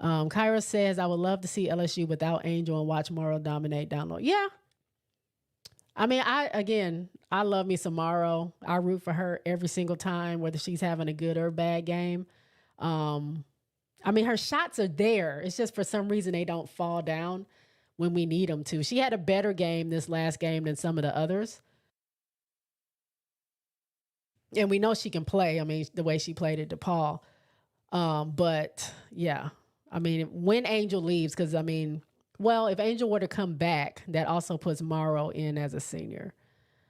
Kyra says, I would love to see LSU without Angel and watch Morrow dominate down low. Yeah. I mean, I love me some Morrow. I root for her every single time, whether she's having a good or bad game. I mean, her shots are there. It's just for some reason they don't fall down when we need them to. She had a better game this last game than some of the others. And we know she can play. I mean, the way she played at DePaul. But, yeah. I mean, when Angel leaves, because, if Angel were to come back, that also puts Morrow in as a senior.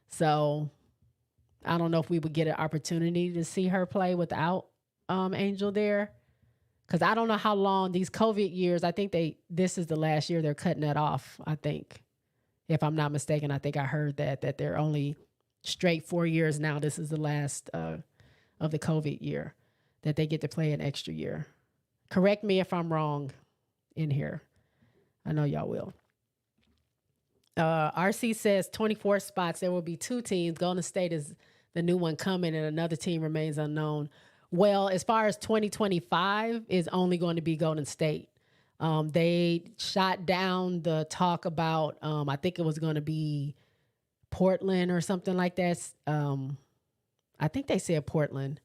So I don't know if we would get an opportunity to see her play without Angel there. Because I don't know how long these COVID years, I think this is the last year they're cutting that off, I think. If I'm not mistaken, I think I heard that they're only straight 4 years now. This is the last of the COVID year that they get to play an extra year. Correct me if I'm wrong in here. I know y'all will. RC says 24 spots. There will be 2 teams. Golden State is the new one coming, and another team remains unknown. Well, as far as 2025 is only going to be Golden State. They shot down the talk about, I think it was going to be Portland or something like that. I think they said Portland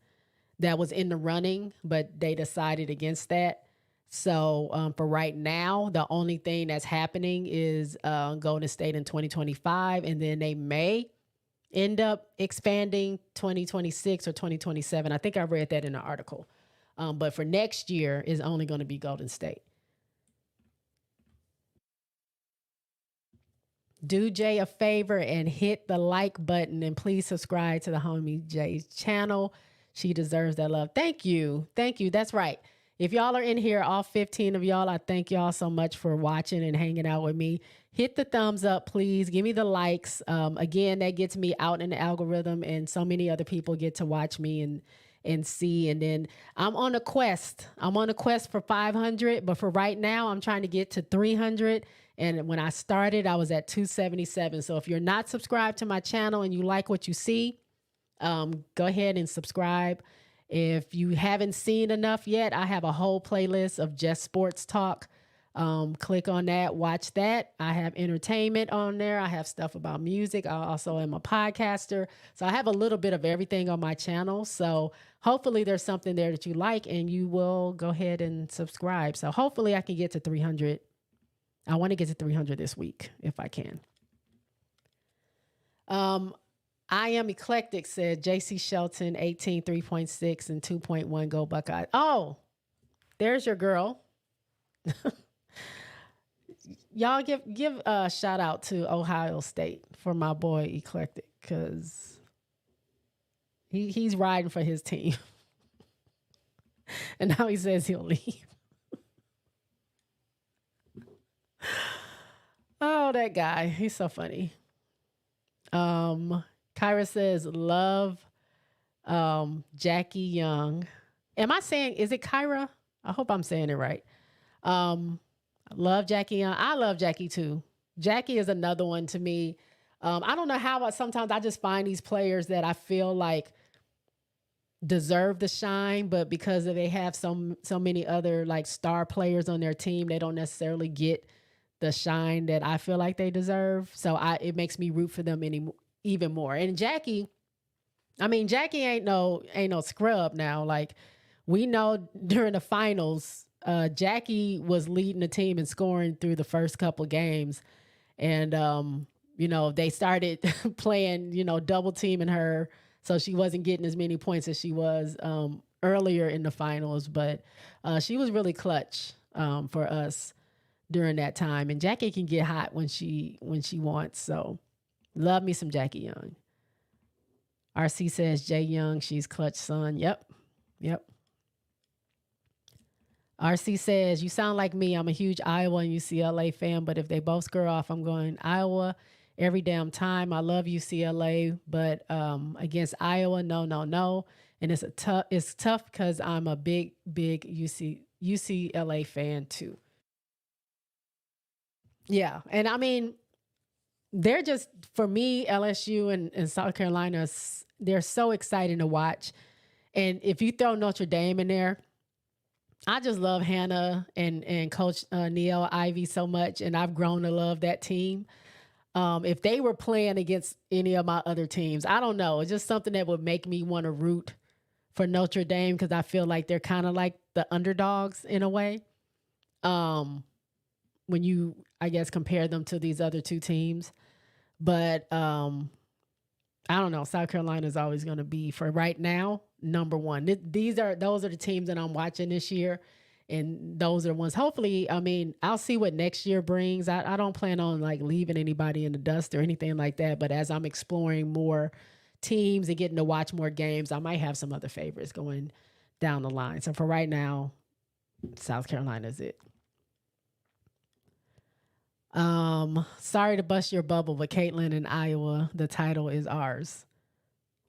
that was in the running, but they decided against that. So for right now, the only thing that's happening is Golden State in 2025, and then they may end up expanding 2026 or 2027. I think I read that in an article. But for next year is only going to be Golden State. Do Jay a favor and hit the like button, and please subscribe to the homie Jay's channel. She deserves that love. Thank you. Thank you. That's right. If y'all are in here, all 15 of y'all, I thank y'all so much for watching and hanging out with me. Hit the thumbs up, please. Give me the likes. Again, that gets me out in the algorithm, and so many other people get to watch me and see. And then I'm on a quest. I'm on a quest for 500, but for right now, I'm trying to get to 300. And when I started, I was at 277. So if you're not subscribed to my channel and you like what you see, go ahead and subscribe. If you haven't seen enough yet, I have a whole playlist of just sports talk. Click on that, watch that. I have entertainment on there. I have stuff about music. I also am a podcaster. So I have a little bit of everything on my channel. So hopefully there's something there that you like and you will go ahead and subscribe. So hopefully I can get to 300. I want to get to 300 this week if I can. I am eclectic, said JC Shelton, 18, 3.6 and 2.1 go Buckeyes. Oh, there's your girl. Y'all give a shout out to Ohio State for my boy Eclectic, because he's riding for his team. And now he says he'll leave. Oh, that guy. He's so funny. Kyra says, love Jackie Young. Am I saying, is it Kyra? I hope I'm saying it right. Love Jackie Young. I love Jackie too. Jackie is another one to me. I don't know how, sometimes I just find these players that I feel like deserve the shine, but because they have so many other like star players on their team, they don't necessarily get the shine that I feel like they deserve. So it makes me root for them even more. And Jackie ain't no scrub now. Like, we know during the finals, Jackie was leading the team and scoring through the first couple games. And, they started playing, double teaming her. So she wasn't getting as many points as she was earlier in the finals. But she was really clutch for us during that time. And Jackie can get hot when she wants. So love me some Jackie Young. RC says Jay Young, she's clutch son. Yep. RC says, you sound like me. I'm a huge Iowa and UCLA fan, but if they both square off, I'm going Iowa every damn time. I love UCLA, but against Iowa, no. And it's tough because I'm a big UCLA fan too. Yeah, and I mean, they're just, for me, LSU and South Carolina, they're so exciting to watch. And if you throw Notre Dame in there, I just love Hannah and Coach Neil Ivy so much, and I've grown to love that team. If they were playing against any of my other teams, I don't know. It's just something that would make me want to root for Notre Dame, because I feel like they're kind of like the underdogs in a way. When you, I guess, compare them to these other two teams. But I don't know. South Carolina is always going to be, for right now, number one. Those are the teams that I'm watching this year. And those are the ones, hopefully, I mean, I'll see what next year brings. I don't plan on like leaving anybody in the dust or anything like that. But as I'm exploring more teams and getting to watch more games, I might have some other favorites going down the line. So for right now, South Carolina is it. Sorry to bust your bubble, but Caitlin in Iowa, the title is ours.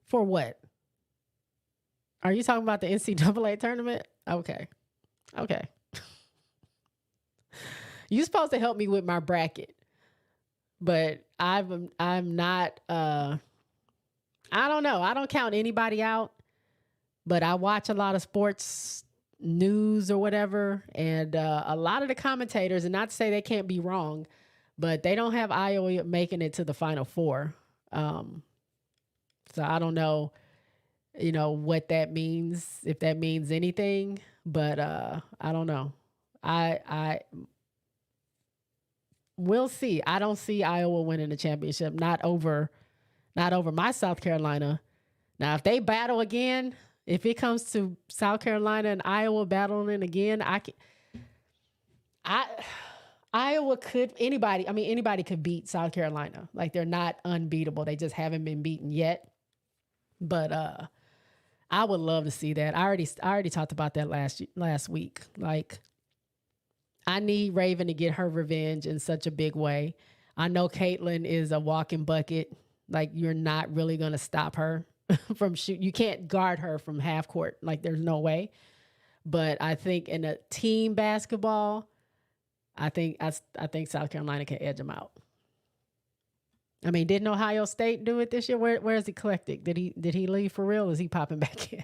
For what? Are you talking about the NCAA tournament? Okay. You're supposed to help me with my bracket, but I'm not, I don't know. I don't count anybody out, but I watch a lot of sports news or whatever. And a lot of the commentators, and not to say they can't be wrong, but they don't have Iowa making it to the Final Four. So I don't know, what that means, if that means anything, but I don't know. We'll see. I don't see Iowa winning the championship, not over my South Carolina. Now, if they battle again, if it comes to South Carolina and Iowa battling again, Iowa could, anybody could beat South Carolina. Like, they're not unbeatable. They just haven't been beaten yet. But I would love to see that. I already talked about that last week. Like, I need Raven to get her revenge in such a big way. I know Caitlin is a walking bucket. Like, you're not really going to stop her from shoot. You can't guard her from half court. Like, there's no way. But I think in a team basketball, I think South Carolina can edge them out. I mean, didn't Ohio State do it this year? Where's Eclectic? Did he leave for real? Or is he popping back in?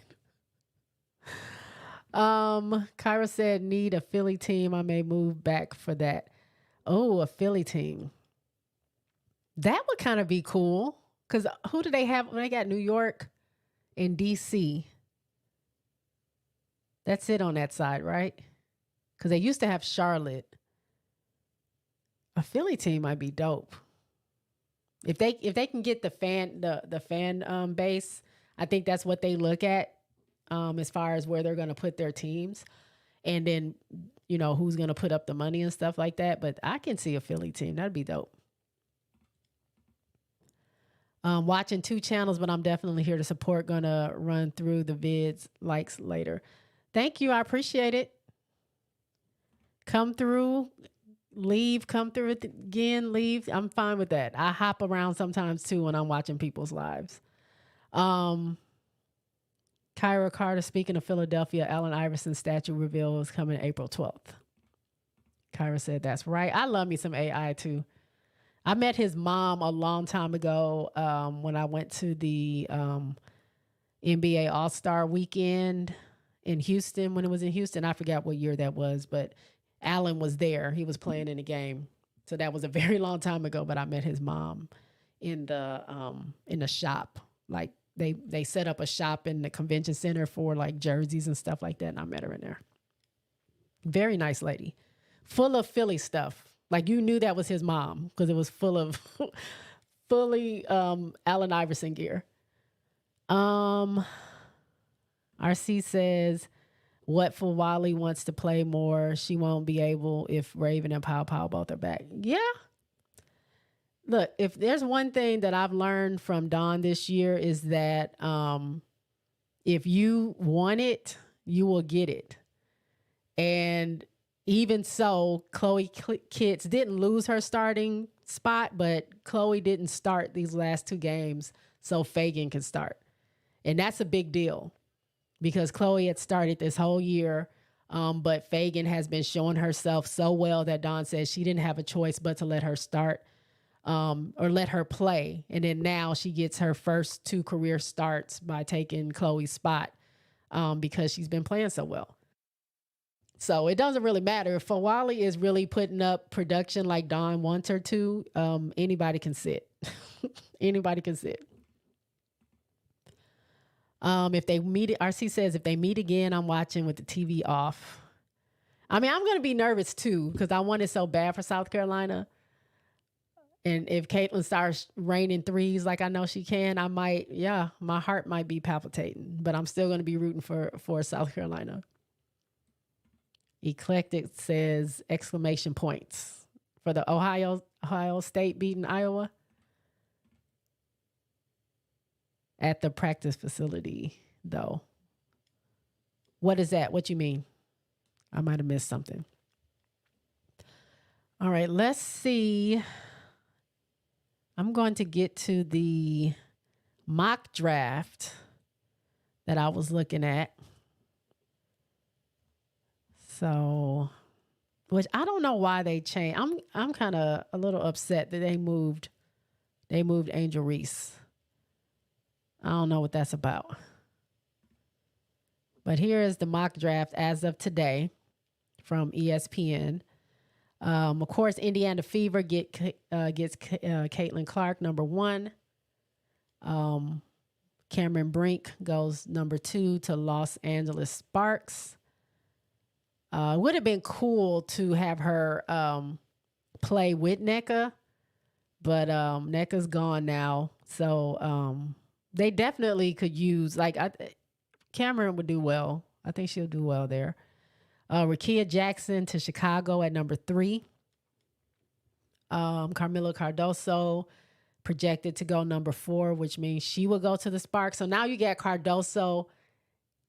Kyra said, need a Philly team. I may move back for that. Oh, a Philly team. That would kind of be cool. Because who do they have? They got New York and DC. That's it on that side, right? Because they used to have Charlotte. A Philly team might be dope. If they can get the fan base, I think that's what they look at as far as where they're going to put their teams, and then who's going to put up the money and stuff like that. But I can see a Philly team. That'd be dope. Watching 2 channels, but I'm definitely here to support. Gonna run through the vids likes later. Thank you. I appreciate it. Come through. Leave, come through it again, leave. I'm fine with that. I hop around sometimes too when I'm watching people's lives. Kyra Carter, speaking of Philadelphia, Allen Iverson statue reveal is coming April 12th. Kyra said that's right. I love me some AI too. I met his mom a long time ago when I went to the NBA All-Star weekend in Houston, when it was in Houston. I forgot what year that was, but Allen was there. He was playing in the game. So that was a very long time ago, but I met his mom in the shop. Like they set up a shop in the convention center for like jerseys and stuff like that, and I met her in there. Very nice lady. Full of Philly stuff. Like, you knew that was his mom because it was full of fully Allen Iverson gear. RC says, what for Wally wants to play more. She won't be able if Raven and Pow Pow both are back. Yeah. Look, if there's one thing that I've learned from Dawn this year is that if you want it, you will get it. And even so, Chloe Kitts didn't lose her starting spot, but Chloe didn't start these last 2 games so Fagan can start. And that's a big deal because Chloe had started this whole year, but Fagan has been showing herself so well that Dawn says she didn't have a choice but to let her start or let her play. And then now she gets her first 2 career starts by taking Chloe's spot because she's been playing so well. So it doesn't really matter. If Fawali is really putting up production like Dawn wants her to, anybody can sit. Anybody can sit. If they meet, RC says, if they meet again, I'm watching with the TV off. I mean, I'm going to be nervous too because I want it so bad for South Carolina. And if Caitlin starts raining threes like I know she can, I might, my heart might be palpitating. But I'm still going to be rooting for South Carolina. Eclectic says exclamation points for the Ohio State beating Iowa at the practice facility, though. What is that? What you mean? I might have missed something. All right, let's see. I'm going to get to the mock draft that I was looking at. So, which I don't know why they changed. I'm kind of a little upset that they moved Angel Reese. I don't know what that's about. But here is the mock draft as of today from ESPN. Of course, Indiana Fever gets Caitlin Clark, number 1. Cameron Brink goes number 2 to Los Angeles Sparks. It would have been cool to have her play with NECA, but NECA's gone now. So they definitely could use, Cameron would do well. I think she'll do well there. Rakia Jackson to Chicago at number 3. Carmelo Cardoso projected to go number 4, which means she will go to the Sparks. So now you got Cardoso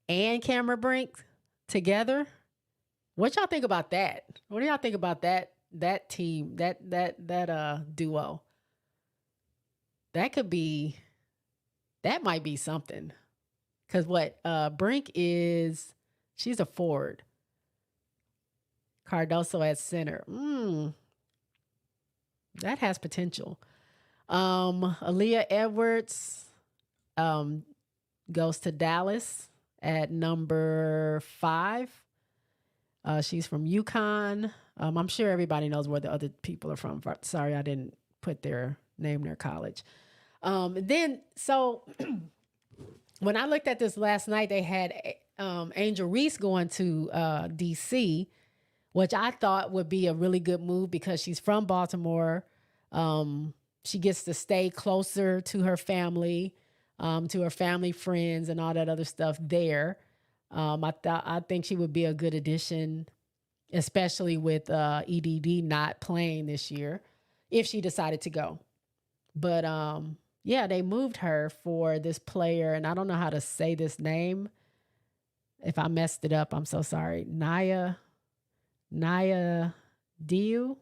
and Cameron Brink together. What y'all think about that? What do y'all think about that team, that duo? That might be something. Cause what Brink is, she's a forward. Cardoso at center. That has potential. Aaliyah Edwards goes to Dallas at number 5. She's from UConn. I'm sure everybody knows where the other people are from. Sorry, I didn't put their college. So when I looked at this last night, they had Angel Reese going to DC, which I thought would be a really good move because she's from Baltimore. She gets to stay closer to her family, to her family, friends, and all that other stuff there. I think she would be a good addition, especially with EDD not playing this year, if she decided to go. But yeah, they moved her for this player, and I don't know how to say this name. If I messed it up, I'm so sorry. Naya Diu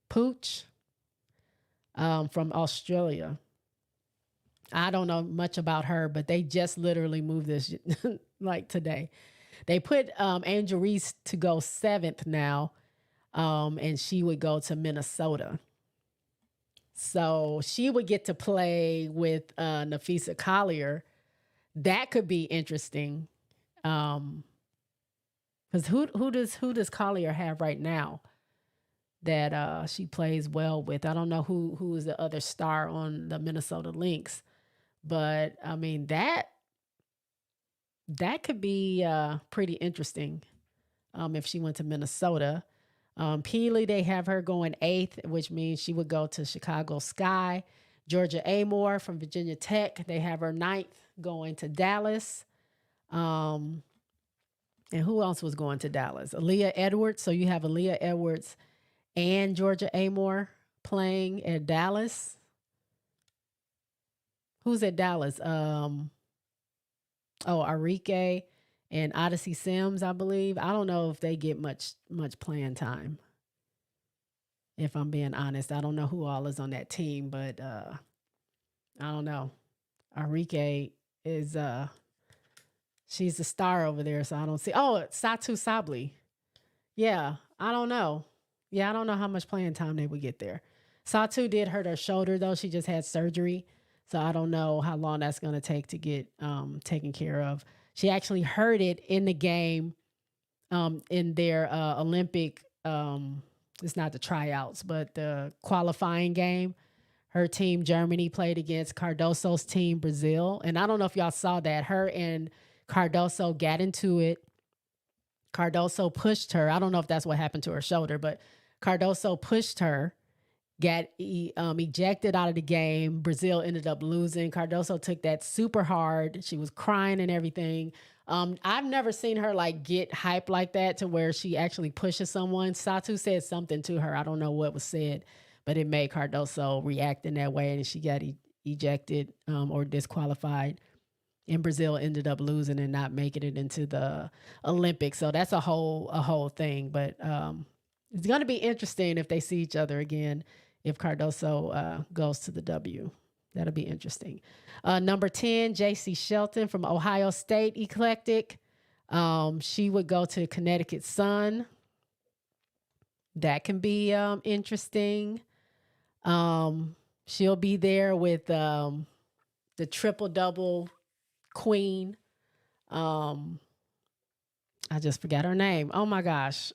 Pooch from Australia. I don't know much about her, but they just literally moved this like today. They put Angel Reese to go 7th now, and she would go to Minnesota. So she would get to play with Nafisa Collier. That could be interesting. Because who does Collier have right now that she plays well with? I don't know who is the other star on the Minnesota Lynx. But I mean that could be pretty interesting if she went to Minnesota. Peely, they have her going 8th, which means she would go to Chicago Sky. Georgia Amore from Virginia Tech, they have her 9th going to Dallas. And who else was going to Dallas? Aaliyah Edwards. So you have Aaliyah Edwards and Georgia Amore playing at Dallas. Who's at Dallas? Arike and Odyssey Sims, I believe. I don't know if they get much playing time. If I'm being honest, I don't know who all is on that team, but I don't know. Arike is she's the star over there, so I don't see. Oh, Satu Sabli. Yeah, I don't know. Yeah, I don't know how much playing time they would get there. Satu did hurt her shoulder though. She just had surgery. So I don't know how long that's going to take to get taken care of. She actually hurt it in the game in their Olympic, it's not the tryouts, but the qualifying game. Her team, Germany, played against Cardoso's team, Brazil. And I don't know if y'all saw that. Her and Cardoso got into it. Cardoso pushed her. I don't know if that's what happened to her shoulder, but Cardoso pushed her. Got ejected out of the game. Brazil ended up losing. Cardoso took that super hard. She was crying and everything. I've never seen her like get hype like that to where she actually pushes someone. Satu said something to her. I don't know what was said, but it made Cardoso react in that way, and she got ejected or disqualified. And Brazil ended up losing and not making it into the Olympics. So that's a whole thing. But it's going to be interesting if they see each other again. If Cardoso goes to the W, that'll be interesting. Number 10, J.C. Shelton from Ohio State Eclectic. She would go to Connecticut Sun. That can be interesting. She'll be there with the triple-double queen. I just forgot her name. Oh, my gosh.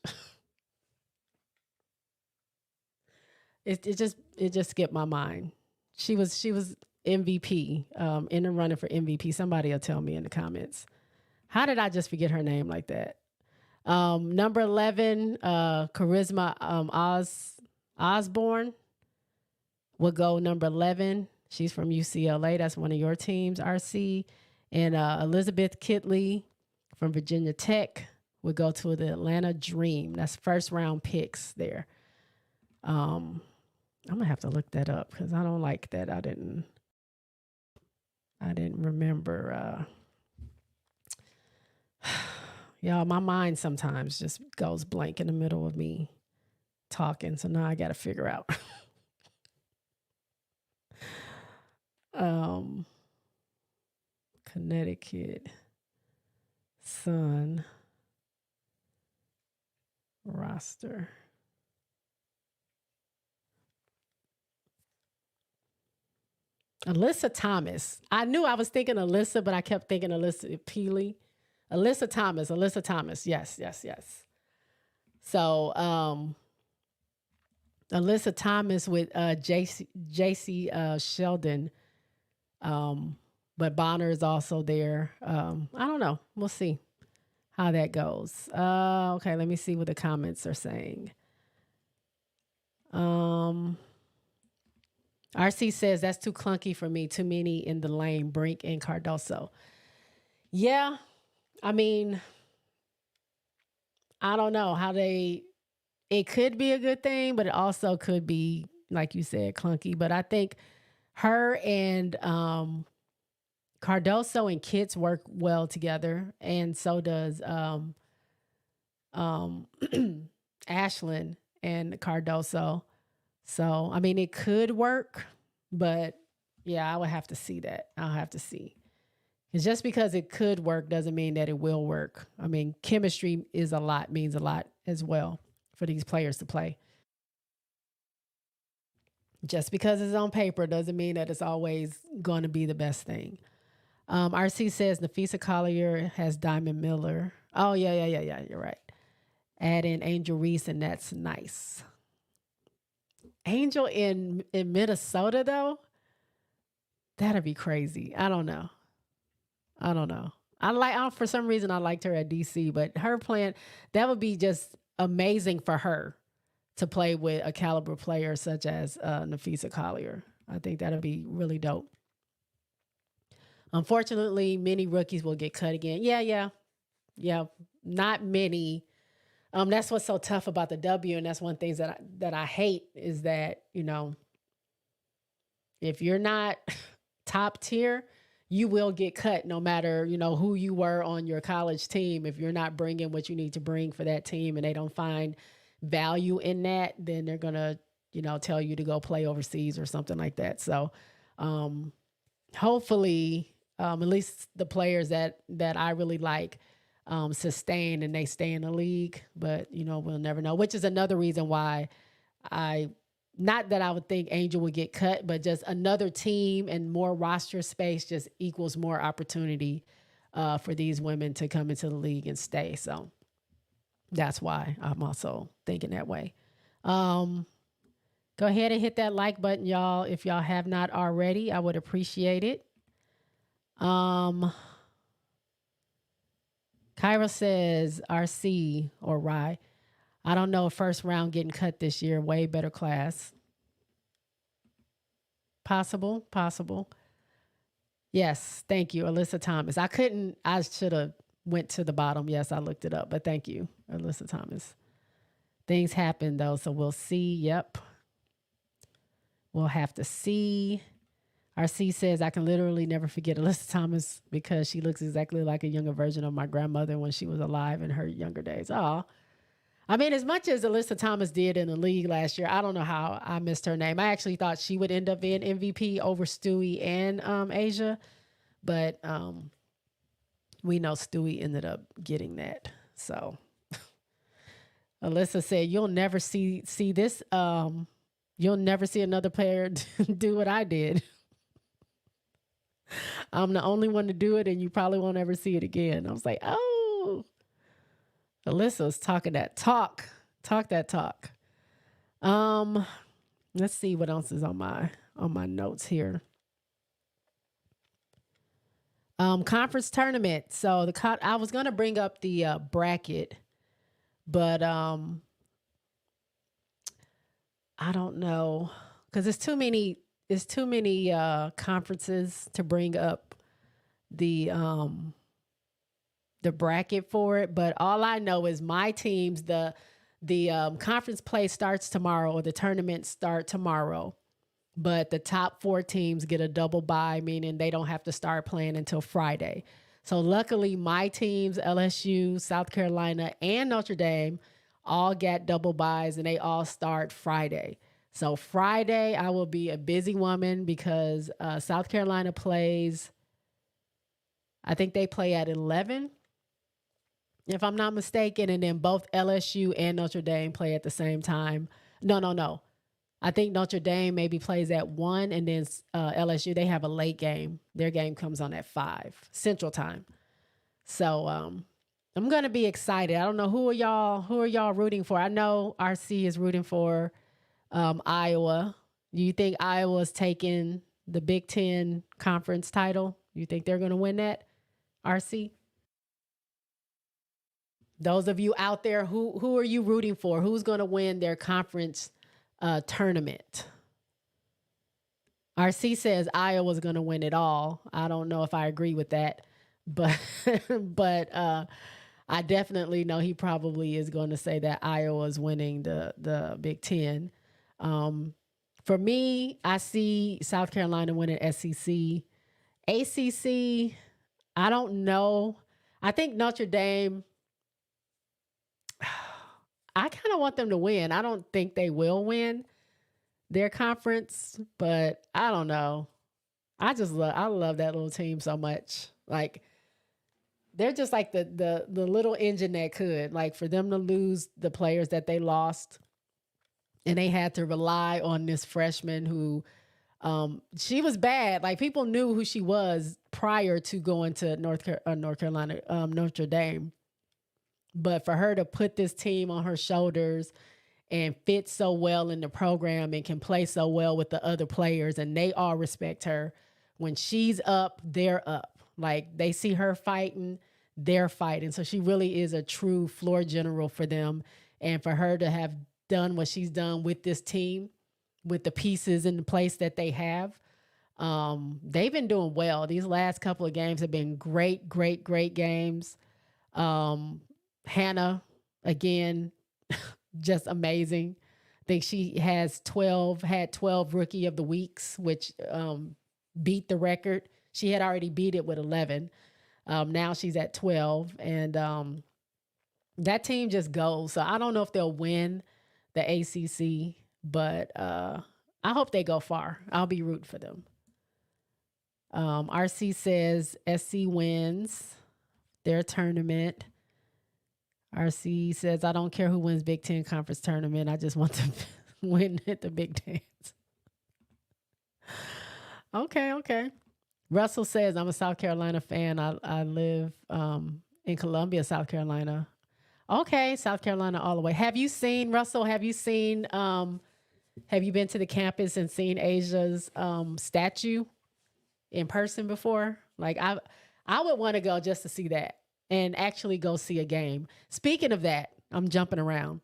It just skipped my mind. She was MVP, in the running for MVP. Somebody will tell me in the comments. How did I just forget her name like that? Number 11, Charisma Osborne will go number 11. She's from UCLA. That's one of your teams, RC. And Elizabeth Kitley from Virginia Tech would go to the Atlanta Dream. That's first round picks there. I'm gonna have to look that up because I don't like that. I didn't remember. Y'all, my mind sometimes just goes blank in the middle of me talking. So now I got to figure out. Connecticut Sun roster. Alyssa Thomas. I knew I was thinking Alyssa, but I kept thinking Alyssa Peely. Alyssa Thomas. Yes. So, Alyssa Thomas with JC Sheldon. But Bonner is also there. I don't know. We'll see how that goes. Okay, let me see what the comments are saying. RC says, that's too clunky for me. Too many in the lane, Brink and Cardoso. Yeah, I mean, I don't know how it could be a good thing, but it also could be, like you said, clunky. But I think her and Cardoso and Kitts work well together, and so does Ashlyn and Cardoso. So, I mean, it could work, but yeah, I would have to see that. I'll have to see. It's just because it could work doesn't mean that it will work. I mean, chemistry means a lot as well for these players to play. Just because it's on paper doesn't mean that it's always going to be the best thing. RC says Nafisa Collier has Diamond Miller. Oh, yeah. You're right. Add in Angel Reese, and that's nice. Angel in Minnesota, though? That'd be crazy. I don't know. For some reason, I liked her at DC, but her plan, that would be just amazing for her to play with a caliber player such as Nafisa Collier. I think that'd be really dope. Unfortunately, many rookies will get cut again. Yeah. Not many. That's what's so tough about the W, and that's one thing that I hate is that, you know, if you're not top tier, you will get cut no matter, you know, who you were on your college team. If you're not bringing what you need to bring for that team and they don't find value in that, then they're going to, you know, tell you to go play overseas or something like that. So hopefully, at least the players that I really like sustain and they stay in the league. But, you know, we'll never know, which is another reason why not that I would think Angel would get cut, but just another team and more roster space just equals more opportunity for these women to come into the league and stay. So that's why I'm also thinking that way. Go ahead and hit that like button, y'all. If y'all have not already, I would appreciate it. Kyra says RC or Rye. I don't know, first round getting cut this year, way better class. Possible. Yes, thank you, Alyssa Thomas. I should have went to the bottom. Yes, I looked it up, but thank you, Alyssa Thomas. Things happen though, so we'll see. Yep. We'll have to see. RC says, I can literally never forget Alyssa Thomas because she looks exactly like a younger version of my grandmother when she was alive in her younger days. Oh, I mean, as much as Alyssa Thomas did in the league last year, I don't know how I missed her name. I actually thought she would end up being MVP over Stewie and Asia, but we know Stewie ended up getting that. So Alyssa said, you'll never see this. You'll never see another player do what I did. I'm the only one to do it, and you probably won't ever see it again. I was like, oh, Alyssa's talking that talk. Talk that talk. Let's see what else is on my notes here. Conference tournament. So I was gonna bring up the bracket, but I don't know because it's too many conferences to bring up the bracket for it. But all I know is my teams, the conference play starts tomorrow, or the tournament start tomorrow. but the top 4 teams get a double bye, meaning they don't have to start playing until Friday. So luckily, my teams, LSU, South Carolina, and Notre Dame, all got double byes, and they all start Friday. So Friday, I will be a busy woman because South Carolina plays, I think they play at 11, if I'm not mistaken, and then both LSU and Notre Dame play at the same time. No. I think Notre Dame maybe plays at 1, and then LSU, they have a late game. Their game comes on at 5 Central Time. So I'm going to be excited. I don't know who are y'all rooting for. I know RC is rooting for Iowa. Do you think Iowa's taking the Big Ten conference title? You think they're going to win that, RC? Those of you out there, who are you rooting for? Who's going to win their conference tournament? RC says Iowa's going to win it all. I don't know if I agree with that, but I definitely know he probably is going to say that Iowa's winning the Big Ten. For me, I see South Carolina winning SEC. ACC, I don't know. I think Notre Dame, I kind of want them to win. I don't think they will win their conference, but I don't know. I love that little team so much. Like, they're just like the little engine that could. Like, for them to lose the players that they lost, and they had to rely on this freshman who, she was bad. Like, people knew who she was prior to going to Notre Dame. But for her to put this team on her shoulders and fit so well in the program and can play so well with the other players, and they all respect her. When she's up, they're up. Like, they see her fighting, they're fighting. So she really is a true floor general for them. And for her to have done what she's done with this team, with the pieces in the place that they have, they've been doing well. These last couple of games have been great games. Hannah, again, just amazing. I think she had 12 Rookie of the Weeks, which beat the record. She had already beat it with 11. Now she's at 12. And that team just goes. So I don't know if they'll win the ACC, but I hope they go far. I'll be rooting for them. RC says SC wins their tournament. RC says, I don't care who wins Big Ten Conference tournament. I just want to win at the Big Dance. Okay. Russell says, I'm a South Carolina fan. I live in Columbia, South Carolina. Okay, South Carolina all the way. Have you been to the campus and seen Asia's statue in person before? Like, I would want to go just to see that and actually go see a game. Speaking of that, I'm jumping around,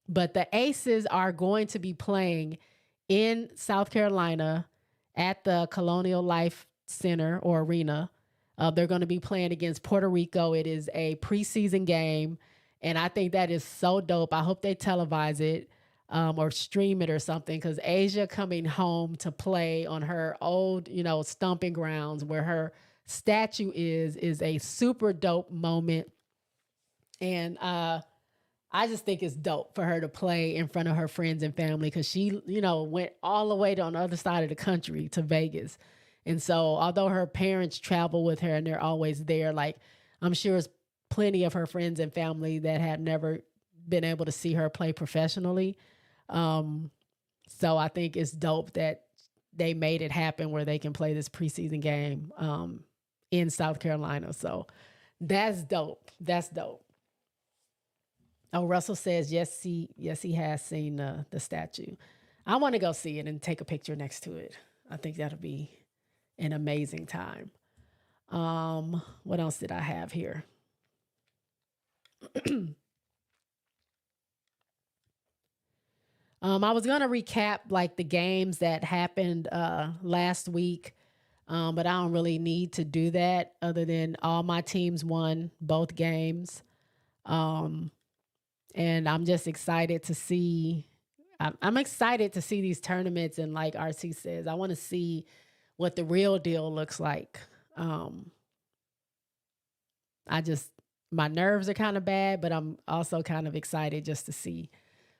but the Aces are going to be playing in South Carolina at the Colonial Life Center or Arena. They're going to be playing against Puerto Rico. It is a preseason game, and I think that is so dope. I hope they televise it or stream it or something, because Asia coming home to play on her old, stomping grounds where her statue is a super dope moment. And I just think it's dope for her to play in front of her friends and family, because she, went all the way on the other side of the country to Vegas. And so although her parents travel with her and they're always there, like, I'm sure there's plenty of her friends and family that have never been able to see her play professionally. So I think it's dope that they made it happen where they can play this preseason game in South Carolina. So that's dope. Oh, Russell says, yes, he has seen the statue. I want to go see it and take a picture next to it. I think that'll be an amazing time. What else did I have here? I was going to recap like the games that happened last week, but I don't really need to do that, other than all my teams won both games. And I'm just excited to see. I'm excited to see these tournaments. And like RC says, I want to see what the real deal looks like. My nerves are kind of bad, but I'm also kind of excited just to see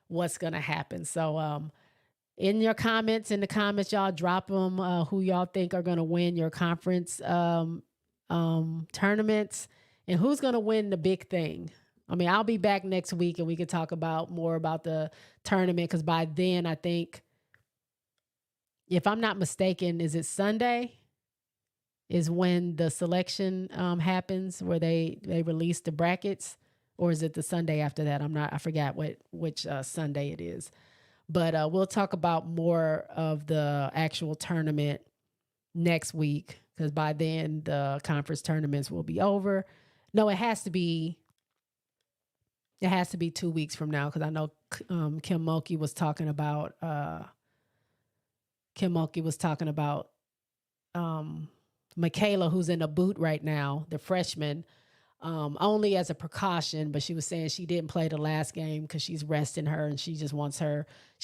what's going to happen. So, in the comments, y'all drop them who y'all think are going to win your conference tournaments and who's going to win the big thing. I mean, I'll be back next week and we can talk more about the tournament, because by then I think, if I'm not mistaken, is it Sunday is when the selection happens, where they release the brackets, or is it the Sunday after that? I forgot which Sunday it is. But we'll talk about more of the actual tournament next week, because by then the conference tournaments will be over. No, it has to be 2 weeks from now, because I know Kim Mulkey was talking about Michaela, who's in a boot right now, the freshman, only as a precaution, but she was saying she didn't play the last game because she's resting her, and she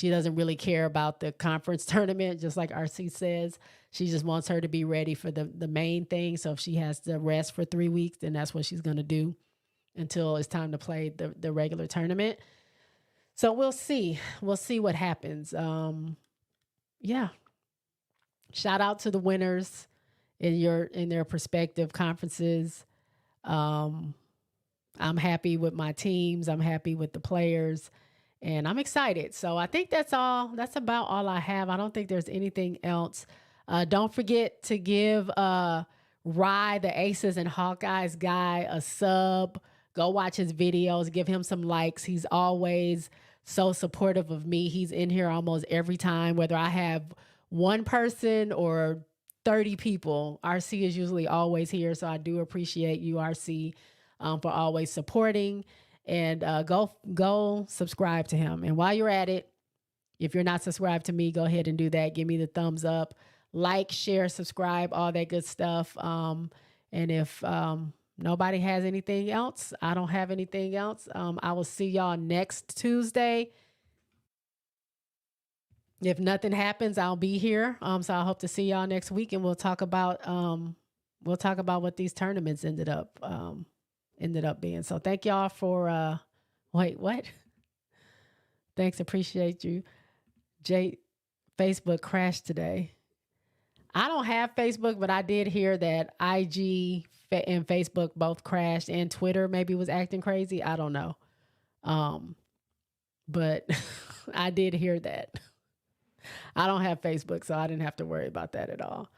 doesn't really care about the conference tournament, just like RC says. She just wants her to be ready for the main thing. So if she has to rest for 3 weeks, then that's what she's going to do until it's time to play the regular tournament. So we'll see what happens. Yeah. Shout out to the winners in their respective conferences. I'm happy with my teams. I'm happy with the players, and I'm excited. So I think that's about all I have. I don't think there's anything else. Don't forget to give Rye, the Aces and Hawkeyes guy, a sub. Go watch his videos. Give him some likes. He's always so supportive of me. He's in here almost every time, whether I have one person or 30 people. RC is usually always here, so I do appreciate you, RC, for always supporting. And go subscribe to him. And while you're at it, if you're not subscribed to me, go ahead and do that. Give me the thumbs up, like, share, subscribe, all that good stuff. And if nobody has anything else, I don't have anything else. I will see y'all next Tuesday. If nothing happens, I'll be here. So I hope to see y'all next week, and we'll talk about what these tournaments ended up being. So thank y'all for wait, what? Thanks, appreciate you. Facebook crashed today. I don't have Facebook, but I did hear that IG and Facebook both crashed, and Twitter maybe was acting crazy. I don't know. But I did hear that. I don't have Facebook, so I didn't have to worry about that at all.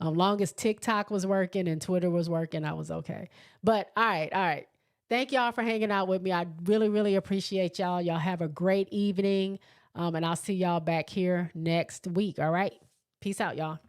Long as TikTok was working and Twitter was working, I was okay. But all right. Thank y'all for hanging out with me. I really, really appreciate y'all. Y'all have a great evening. And I'll see y'all back here next week. All right. Peace out, y'all.